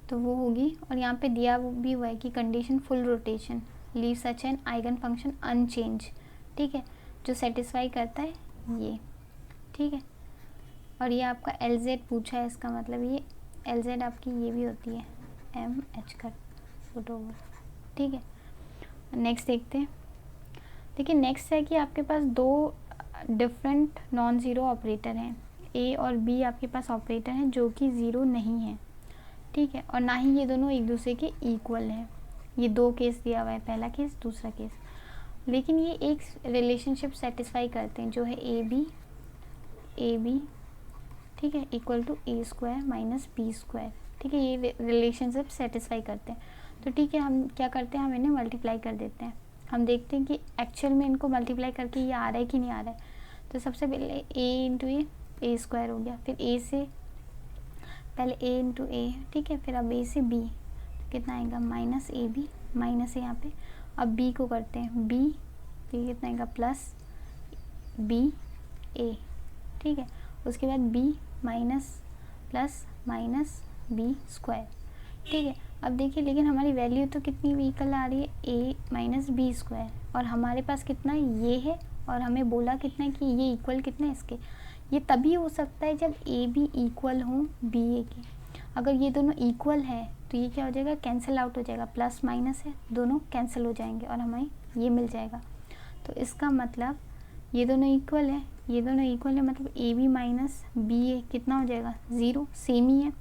तो वो होगी, और यहाँ पे दिया भी हुआ है कि condition full rotation leave such an eigen function unchanged, ठीक है, जो सेटिस्फाई करता है ये, ठीक है। और ये आपका एल जेड पूछा है, इसका मतलब ये एल जेड आपकी ये भी होती है m h cut foot over, ठीक है। नेक्स्ट देखते हैं, देखिए नेक्स्ट है कि आपके पास दो डिफरेंट नॉन ज़ीरो ऑपरेटर हैं, ए और बी आपके पास ऑपरेटर हैं जो कि ज़ीरो नहीं है, ठीक है, और ना ही ये दोनों एक दूसरे के इक्वल हैं। ये दो केस दिया हुआ है, पहला केस दूसरा केस, लेकिन ये एक रिलेशनशिप सेटिस्फाई करते हैं जो है ए बी, ठीक है, equal to a square minus b square, ठीक है, ये रिलेशनशिप सेटिस्फाई करते हैं। तो ठीक है, हम क्या करते हैं, हम इन्हें मल्टीप्लाई कर देते हैं, हम देखते हैं कि एक्चुअल में इनको मल्टीप्लाई करके ये आ रहा है कि नहीं आ रहा है। तो सबसे पहले ए इंटू ए स्क्वायर हो गया, फिर ए से पहले ए इंटू ए, ठीक है, फिर अब ए से बी, तो कितना आएगा माइनस ए बी, माइनस है यहाँ पे, अब बी को करते हैं बी, तो ये कितना आएगा प्लस बी ए, ठीक है, उसके बाद b minus plus minus b square, ठीक है। अब देखिए लेकिन हमारी वैल्यू तो कितनी व्हीकल आ रही है, ए माइनस बी स्क्वायर, और हमारे पास कितना ये है, और हमें बोला कितना है कि ये इक्वल कितना है इसके, ये तभी हो सकता है जब ए बी इक्वल हो बी ए के। अगर ये दोनों इक्वल है तो ये क्या हो जाएगा, कैंसिल आउट हो जाएगा, प्लस माइनस है दोनों कैंसिल हो जाएंगे और हमें ये मिल जाएगा। तो इसका मतलब ये दोनों इक्वल है, ये दोनों इक्वल है, मतलब ए बी माइनस बी ए कितना हो जाएगा 0, सेम ही है,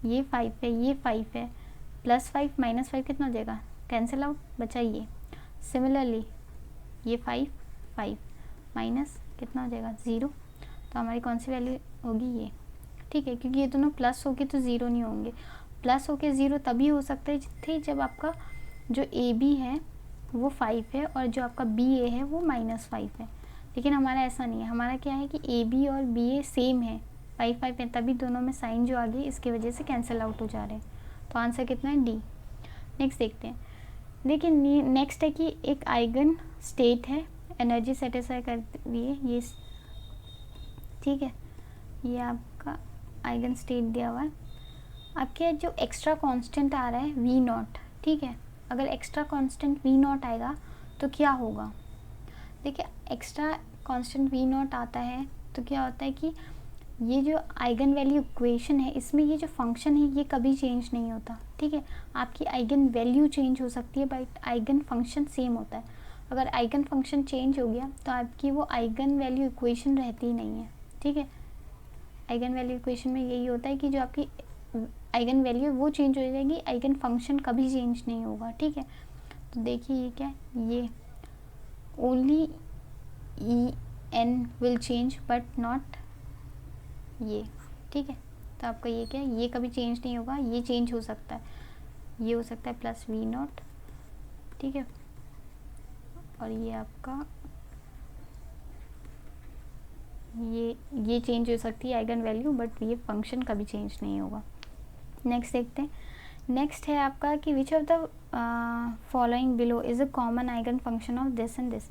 ये 5 है ये 5 है, प्लस 5 माइनस 5 कितना हो जाएगा, कैंसिल आउट, बचा ये। सिमिलरली ये 5 माइनस कितना हो जाएगा 0, तो हमारी कौन सी वैल्यू होगी ये, ठीक है, क्योंकि ये दोनों प्लस होके तो 0 नहीं होंगे, प्लस होके 0 तभी हो सकता है थे जब आपका जो ए बी है वो 5 है और जो आपका बी ए है वो -5 है, लेकिन हमारा ऐसा नहीं है, हमारा क्या है कि ए बी और बी ए सेम है, 5 है, तभी दोनों में साइन जो आ गई इसकी वजह से कैंसिल आउट हो जा रहे हैं। तो आंसर कितना है डी। नेक्स्ट देखते हैं, देखिए नेक्स्ट है कि एक आइगन स्टेट है, एनर्जी सेटिस्फाई कर रही है ये, ठीक है, ये आपका आइगन स्टेट दिया हुआ है। आपके जो एक्स्ट्रा कांस्टेंट आ रहा है वी नॉट, ठीक है, अगर एक्स्ट्रा कांस्टेंट वी नॉट आएगा तो क्या होगा, देखिए एक्स्ट्रा कांस्टेंट वी नॉट आता है तो क्या होता है कि ये जो आइगन वैल्यू इक्वेशन है इसमें ये जो फंक्शन है ये कभी चेंज नहीं होता, ठीक है, आपकी आइगन वैल्यू चेंज हो सकती है बट आइगन फंक्शन सेम होता है। अगर आइगन फंक्शन चेंज हो गया तो आपकी वो आइगन वैल्यू इक्वेशन रहती ही नहीं है, ठीक है। आइगन वैल्यू इक्वेशन में यही होता है कि जो आपकी आइगन वैल्यू वो चेंज हो जाएगी, आइगन फंक्शन कभी चेंज नहीं होगा, ठीक है। तो देखिए ये क्या है, ये only E n will change but not ये, ठीक है। तो आपका ये क्या है, ये कभी चेंज नहीं होगा, ये चेंज हो सकता है, ये हो सकता है प्लस वी नॉट, ठीक है, और ये आपका ये चेंज हो सकती है आइगन वैल्यू, बट ये फंक्शन कभी चेंज नहीं होगा। नेक्स्ट देखते हैं। नेक्स्ट है आपका कि which of the following below is a common eigen function of this and this.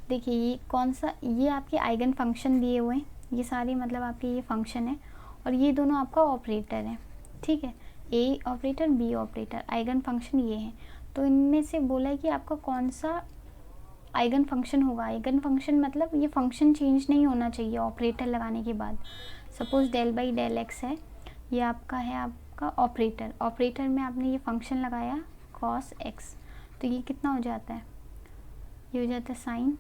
देखिए ये कौन सा, ये आपके आइगन फंक्शन दिए हुए हैं, ये सारी मतलब आपके ये फंक्शन है और ये दोनों आपका ऑपरेटर है, ठीक है, A operator B operator, eigen function ये है। तो इनमें से बोला है कि आपका कौन सा आइगन फंक्शन होगा। आइगन फंक्शन मतलब ये फंक्शन चेंज नहीं होना चाहिए ऑपरेटर लगाने के बाद। Suppose del by del x है, ये आपका है आपका ऑपरेटर, ऑपरेटर में आपने ये फंक्शन लगाया कॉस एक्स, तो ये कितना हो जाता है, ये हो जाता है साइन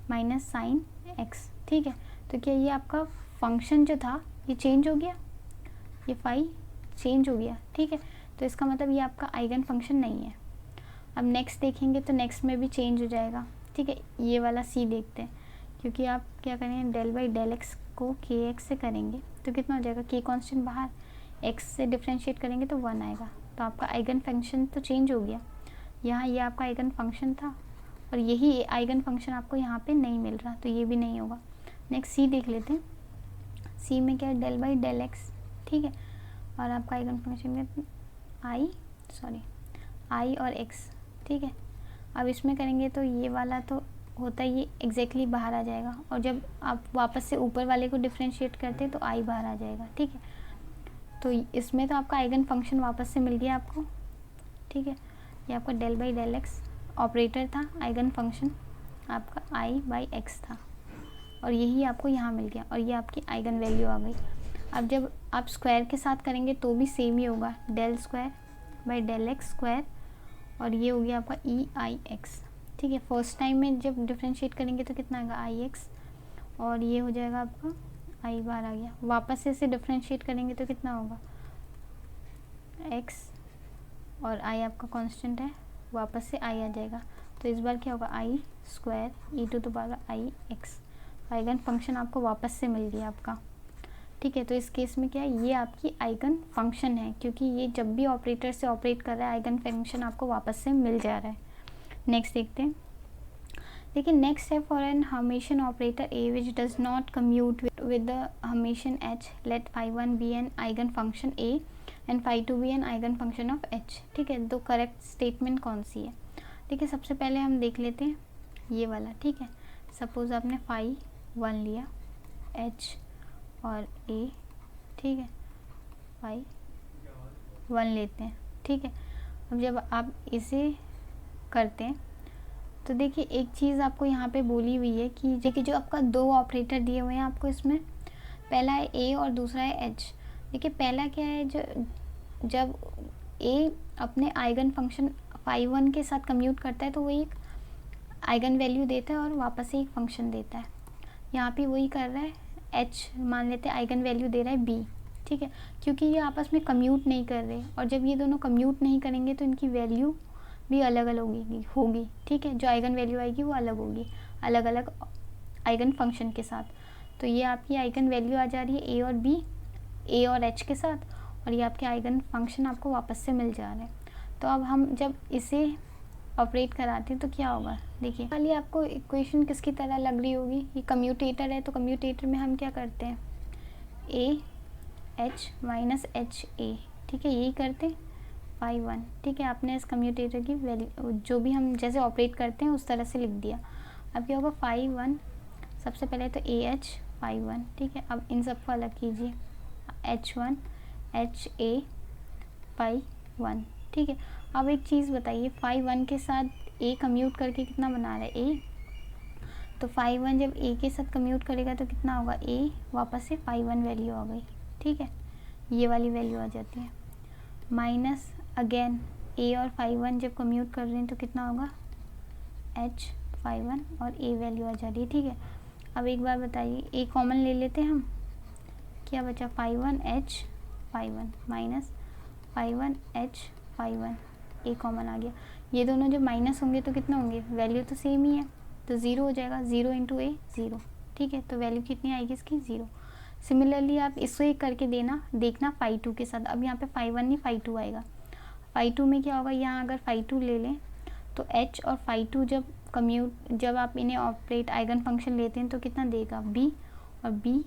माइनस साइन एक्स, ठीक है। तो क्या ये आपका फंक्शन जो था ये चेंज हो गया, ये फाई चेंज हो गया, ठीक है। तो इसका मतलब ये आपका आइगन फंक्शन नहीं है। अब नेक्स्ट देखेंगे तो नेक्स्ट में भी चेंज हो जाएगा, ठीक है। ये वाला सी देखते हैं, क्योंकि आप क्या करेंगे डेल बाई डेल एक्स को के एक्स से करेंगे तो कितना हो जाएगा, के कांस्टेंट बाहर, एक्स से डिफ्रेंशिएट करेंगे तो 1 आएगा। तो आपका आइगन फंक्शन तो चेंज हो गया, यहाँ ये आपका आइगन फंक्शन था और यही आइगन फंक्शन आपको यहाँ पे नहीं मिल रहा, तो ये भी नहीं होगा। नेक्स्ट सी देख लेते हैं। सी में क्या है, डेल बाई डेल एक्स, ठीक है, और आपका आइगन फंक्शन आई और एक्स, ठीक है। अब इसमें करेंगे तो ये वाला तो होता ही एग्जैक्टली बाहर आ जाएगा, और जब आप वापस से ऊपर वाले को डिफ्रेंशिएट करते हैं तो आई बाहर आ जाएगा, ठीक है। तो इसमें तो आपका आइगन फंक्शन वापस से मिल गया आपको, ठीक है। ये आपका del by del x operator था, आइगन फंक्शन आपका आई बाई एक्स था, और यही आपको यहाँ मिल गया, और ये आपकी आइगन वैल्यू आ गई। अब जब आप स्क्वायर के साथ करेंगे तो भी सेम ही होगा, del square by del x square, और ये हो गया आपका ई आई एक्स, ठीक है। फर्स्ट टाइम में जब डिफ्रेंशिएट करेंगे तो कितना आएगा, आई एक्स, और ये हो जाएगा आपका आई बार आ गया। वापस से इसे डिफ्रेंशिएट करेंगे तो कितना होगा, एक्स, और आई आपका कांस्टेंट है, वापस से आई आ जाएगा। तो इस बार क्या होगा, I square E to the power I X, eigen function आपको वापस से मिल गया आपका, ठीक है। तो इस केस में क्या है, ये आपकी आइगन फंक्शन है, क्योंकि ये जब भी ऑपरेटर से ऑपरेट कर रहा है आइगन फंक्शन आपको वापस से मिल जा रहा है। नेक्स्ट देखते हैं। देखिए नेक्स्ट है for an hermitian operator A which does not commute with the hermitian H, let phi 1 be an eigen function A and phi 2 be an eigen function of H, ठीक है। तो करेक्ट स्टेटमेंट कौन सी है, देखिए सबसे पहले हम देख लेते हैं ये वाला, ठीक है। सपोज आपने फाई 1 लिया, एच और ए, ठीक है, फाई 1 लेते हैं, ठीक है। अब जब आप इसे करते हैं तो देखिए एक चीज़ आपको यहाँ पे बोली हुई है कि देखिए जो आपका दो ऑपरेटर दिए हुए हैं आपको, इसमें पहला है ए और दूसरा है एच। देखिए पहला क्या है, जो जब ए अपने आइगन फंक्शन फाई 1 के साथ कम्यूट करता है तो वो एक आइगन वैल्यू देता है और वापस से एक फंक्शन देता है। यहाँ पे वही कर रहा है, एच मान लेते हैं आइगन वैल्यू दे रहा है बी, ठीक है, क्योंकि ये आपस में कम्यूट नहीं कर रहे, और जब ये दोनों कम्यूट नहीं करेंगे तो इनकी वैल्यू भी अलग अलग होगी, ठीक है। जो आइगन वैल्यू आएगी वो अलग होगी, अलग अलग आइगन फंक्शन के साथ। तो ये आपकी आइगन वैल्यू आ जा रही है ए और बी, ए और एच के साथ, और ये आपके आइगन फंक्शन आपको वापस से मिल जा रहे हैं। तो अब हम जब इसे ऑपरेट कराते हैं तो क्या होगा, देखिए खाली आपको इक्वेशन किसकी तरह लग रही होगी, ये कम्यूटेटर है, तो कम्यूटेटर में हम क्या करते हैं, A H minus H A, ठीक है, यही करते हैं फाई 1, ठीक है। आपने इस कम्यूटेटर की वैल्यू जो भी हम जैसे ऑपरेट करते हैं उस तरह से लिख दिया। अब क्या होगा, फाई 1 सबसे पहले तो ए एच फाई 1, ठीक है। अब इन सबको अलग कीजिए, एच 1 एच ए फाई 1, ठीक है। अब एक चीज़ बताइए, फाई 1 के साथ ए कम्यूट करके कितना बना रहा है, ए, तो फाई 1 जब ए के साथ कम्यूट करेगा तो कितना होगा, ए, वापस से फाई 1 वैल्यू आ गई, ठीक है, ये वाली वैल्यू आ जाती है, माइनस अगेन ए और फाई 1 जब कम्यूट कर रहे हैं तो कितना होगा, एच फाई 1 और ए वैल्यू आ जा रही है, ठीक है। अब एक बार बताइए, ए कॉमन ले लेते हैं हम, क्या बचा, phi 1 H phi 1 minus phi 1 H phi 1, A common आ गया। ये दोनों जब माइनस होंगे तो कितना होंगे, वैल्यू तो सेम ही है, तो ज़ीरो हो जाएगा, 0 इंटू ए 0, ठीक है। तो वैल्यू कितनी आएगी इसकी, 0। सिमिलरली आप इसको एक करके देखना फाई 2 के साथ। अब यहाँ पे फाई 1 नहीं फाई 2 आएगा। फाई 2 में क्या होगा, यहाँ अगर फाई 2 ले लें तो h और phi2 जब आप इन्हें ऑपरेट आइगन फंक्शन लेते हैं तो कितना देगा b, और b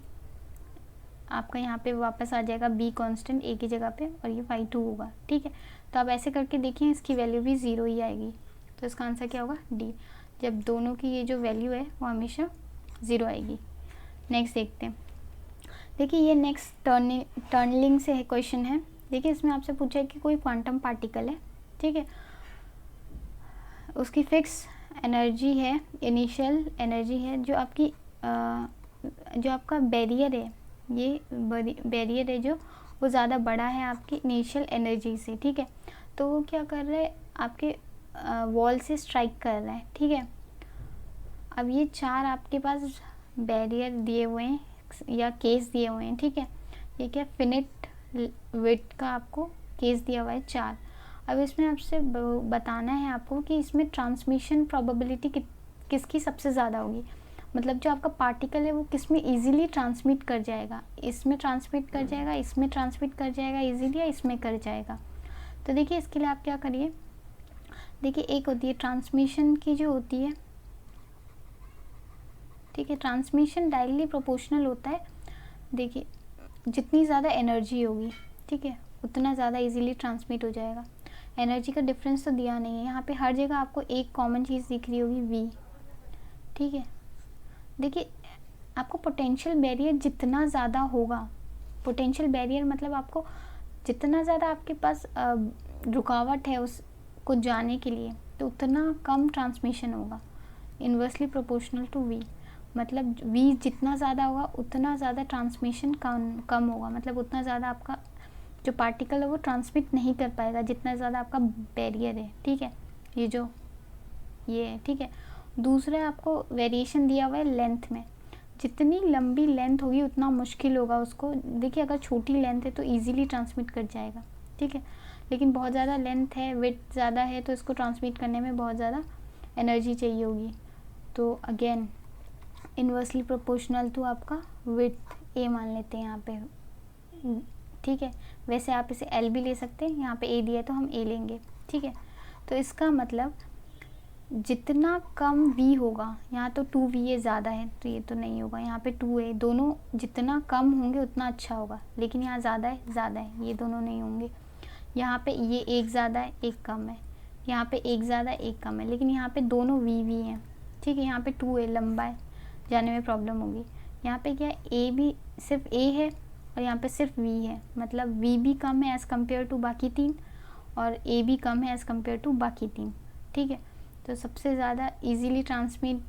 आपका यहाँ पे वापस आ जाएगा b कांस्टेंट a की जगह पे, और ये phi2 होगा। ठीक है, तो आप ऐसे करके देखिए इसकी वैल्यू भी 0 ही आएगी, तो इसका आंसर क्या होगा d, जब दोनों की ये जो वैल्यू है वो हमेशा 0 आएगी। नेक्स्ट देखते हैं। देखिए ये नेक्स्ट टर्नलिंग से क्वेश्चन है। देखिए इसमें आपसे पूछा है कि कोई क्वांटम पार्टिकल है, ठीक है, उसकी फिक्स एनर्जी है, इनिशियल एनर्जी है, जो आपका बैरियर है, ये बैरियर है जो वो ज़्यादा बड़ा है आपकी इनिशियल एनर्जी से। ठीक है, तो वो क्या कर रहा है, आपके वॉल से स्ट्राइक कर रहा है। ठीक है, अब ये 4 आपके पास बैरियर दिए हुए हैं या केस दिए हुए हैं। ठीक है, ये क्या फिनिट विड्थ का आपको केस दिया हुआ है 4। अब इसमें आपसे बताना है आपको कि इसमें ट्रांसमिशन प्रोबेबिलिटी किसकी सबसे ज़्यादा होगी, मतलब जो आपका पार्टिकल है वो किस में ईजिली ट्रांसमिट कर जाएगा, इसमें ट्रांसमिट कर जाएगा, इसमें ट्रांसमिट कर जाएगा ईजिली, या इसमें कर जाएगा। तो देखिए इसके लिए आप क्या करिए, देखिए एक होती है ट्रांसमिशन की जो होती है, ठीक है, ट्रांसमिशन डायरेक्टली प्रोपोर्शनल होता है। देखिए जितनी ज़्यादा एनर्जी होगी, ठीक है, उतना ज़्यादा इजीली ट्रांसमिट हो जाएगा। एनर्जी का डिफरेंस तो दिया नहीं है यहाँ पे, हर जगह आपको एक कॉमन चीज़ दिख रही होगी v। ठीक है, देखिए आपको पोटेंशियल बैरियर जितना ज़्यादा होगा, पोटेंशियल बैरियर मतलब आपको जितना ज़्यादा आपके पास रुकावट है उसको जाने के लिए, तो उतना कम ट्रांसमिशन होगा, इन्वर्सली प्रोपोर्शनल टू v। मतलब v जितना ज़्यादा होगा उतना ज़्यादा ट्रांसमिशन कम होगा, मतलब उतना ज़्यादा आपका जो पार्टिकल है वो ट्रांसमिट नहीं कर पाएगा जितना ज़्यादा आपका बैरियर है। ठीक है, ये है। ठीक है, दूसरा आपको वेरिएशन दिया हुआ है लेंथ में, जितनी लंबी लेंथ होगी उतना मुश्किल होगा उसको। देखिए अगर छोटी लेंथ है तो इजीली ट्रांसमिट कर जाएगा, ठीक है, लेकिन बहुत ज़्यादा लेंथ है, विड्थ ज़्यादा है, तो इसको ट्रांसमिट करने में बहुत ज़्यादा एनर्जी चाहिए होगी। तो अगेन इन्वर्सली प्रोपोर्शनल टू आपका विड्थ ए मान लेते हैं यहाँ पे। ठीक है, वैसे आप इसे एल भी ले सकते हैं, यहाँ पे ए दिया है तो हम ए लेंगे। ठीक है, तो इसका मतलब जितना कम v होगा, यहाँ तो 2v ये ज़्यादा है तो ये तो नहीं होगा, यहाँ पे 2 है, दोनों जितना कम होंगे उतना अच्छा होगा, लेकिन यहाँ ज़्यादा है, ये दोनों नहीं होंगे। यहाँ पे ये एक ज़्यादा है एक कम है, यहाँ पे एक ज़्यादा एक कम है, लेकिन यहाँ पे दोनों v हैं। ठीक है, यहाँ पे 2 है, लंबा है, जाने में प्रॉब्लम होगी। यहाँ पे क्या है, a भी सिर्फ a है और यहाँ पे सिर्फ v है, मतलब v भी कम है एज़ कम्पेयर टू बाकी 3 और a भी कम है एज़ कम्पेयर टू बाकी 3। ठीक है, तो सबसे ज़्यादा इजीली ट्रांसमिट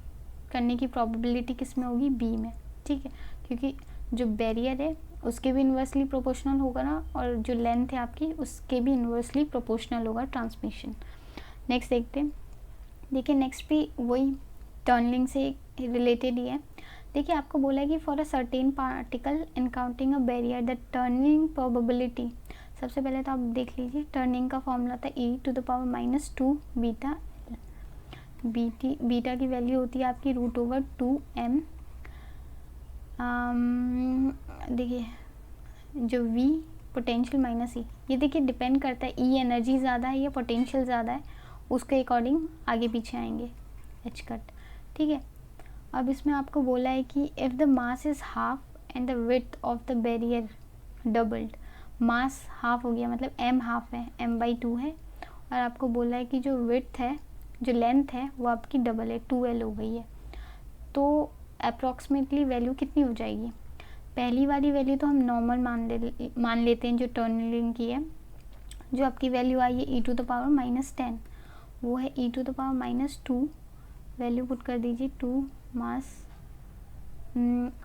करने की प्रोबेबिलिटी किस में होगी, बी में। ठीक है, क्योंकि जो बैरियर है उसके भी इन्वर्सली प्रोपोर्शनल होगा ना, और जो लेंथ है आपकी उसके भी इन्वर्सली प्रोपोर्शनल होगा ट्रांसमिशन। नेक्स्ट देखते हैं। देखिए नेक्स्ट भी वही टर्नलिंग से रिलेटेड ही है। देखिए आपको बोला है कि for a certain particle encountering a barrier the turning probability. सबसे पहले तो आप देख लीजिए टर्निंग का फॉर्मूला था e⁻² बीटा। बीटा की वैल्यू होती है आपकी √2m। देखिए जो v पोटेंशियल माइनस e, ये देखिए डिपेंड करता है e एनर्जी ज़्यादा है या पोटेंशियल ज़्यादा है, उसके अकॉर्डिंग आगे पीछे आएंगे h कट। ठीक है, अब इसमें आपको बोला है कि if the mass is half and the width of the barrier doubled. Mass half हो गया मतलब m हाफ है, m/2 है, और आपको बोला है कि जो विड्थ है, जो लेंथ है वो आपकी डबल है, 2l हो गई है। तो अप्रॉक्सीमेटली वैल्यू कितनी हो जाएगी, पहली वाली वैल्यू तो हम नॉर्मल मान लेते हैं जो टर्नलिंग की है, जो आपकी वैल्यू आई है e⁻10, वो है e⁻²। वैल्यू पुट कर दीजिए 2 मास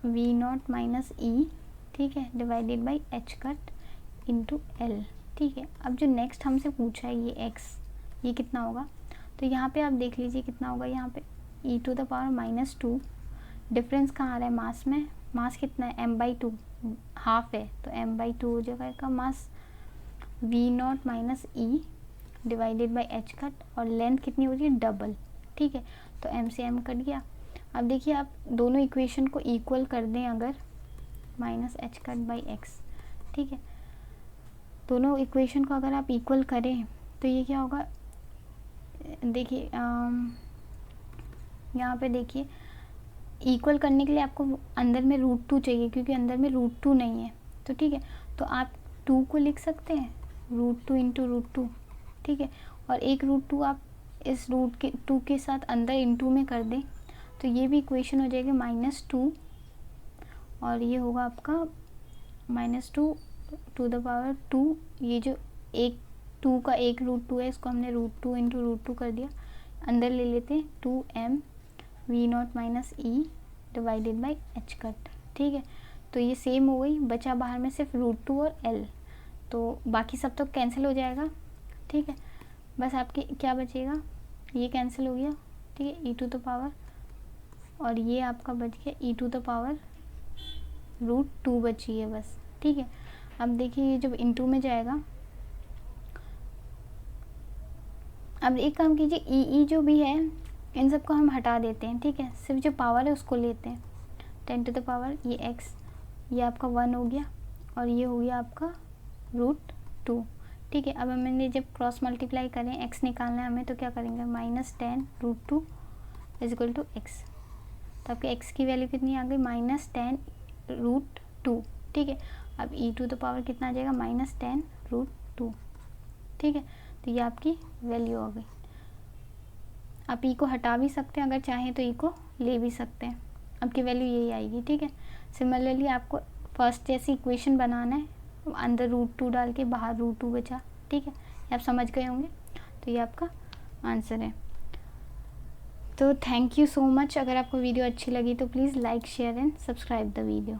v0 - e, ठीक है, divided by h cut into l। ठीक है, अब जो नेक्स्ट हमसे पूछा है ये x, ये कितना होगा, तो यहाँ पे आप देख लीजिए कितना होगा, यहाँ पे e⁻²। डिफरेंस कहाँ आ रहा है, मास में, मास कितना है m/2, हाफ है तो m/2 हो जाएगा मास v0 - e divided by h cut, और लेंथ कितनी हो रही है, डबल। ठीक है, तो m से m कट गया। अब देखिए आप दोनों इक्वेशन को इक्वल कर दें अगर, -h कट बाई x। ठीक है, दोनों इक्वेशन को अगर आप इक्वल करें तो ये क्या होगा, देखिए यहाँ पे देखिए इक्वल करने के लिए आपको अंदर में √2 चाहिए, क्योंकि अंदर में √2 नहीं है। तो ठीक है, तो आप 2 को लिख सकते हैं √2 इंटू √2, ठीक है। और एक √2 आप इस √2 के साथ अंदर इंटू में कर दें, तो ये भी इक्वेशन हो जाएगी -2, और ये होगा आपका -2 टू द पावर 2। ये जो एक 2 का एक √2 है, इसको हमने √2 इंटू √2 कर दिया, अंदर ले लेते हैं 2m v0 - e divided by h cut, ठीक है। तो ये सेम हो गई, बचा बाहर में सिर्फ √2 और l, तो बाकी सब तो कैंसिल हो जाएगा, ठीक है। बस आपके क्या बचेगा, ये कैंसिल हो गया, ठीक है, e टू द पावर, और ये आपका बच गया e टू द पावर √2 बची है बस, ठीक है। अब देखिए ये जब इंटू में जाएगा, अब एक काम कीजिए, ई जो भी है इन सब को हम हटा देते हैं, ठीक है, सिर्फ जो पावर है उसको लेते हैं। 10 टू द पावर ये x, ये आपका 1 हो गया, और ये हो गया आपका √2, ठीक है। अब हमने जब क्रॉस मल्टीप्लाई करें, x निकालना है हमें, तो क्या करेंगे, -10 √2 इक्वल टू x। तो आपके x की वैल्यू कितनी आ गई, -10 √2, ठीक है। अब e टू द पावर कितना आ जाएगा, -10 √2, ठीक है। तो ये आपकी वैल्यू आ गई। आप e को हटा भी सकते हैं, अगर चाहें तो e को ले भी सकते हैं, आपकी वैल्यू यही आएगी, ठीक है। सिमिलरली आपको फर्स्ट जैसी इक्वेशन बनाना है, अंदर √2 डाल के बाहर √2 बचा, ठीक है, आप समझ गए होंगे। तो ये आपका आंसर है। तो थैंक यू सो मच। अगर आपको वीडियो अच्छी लगी तो please like, share and subscribe the video.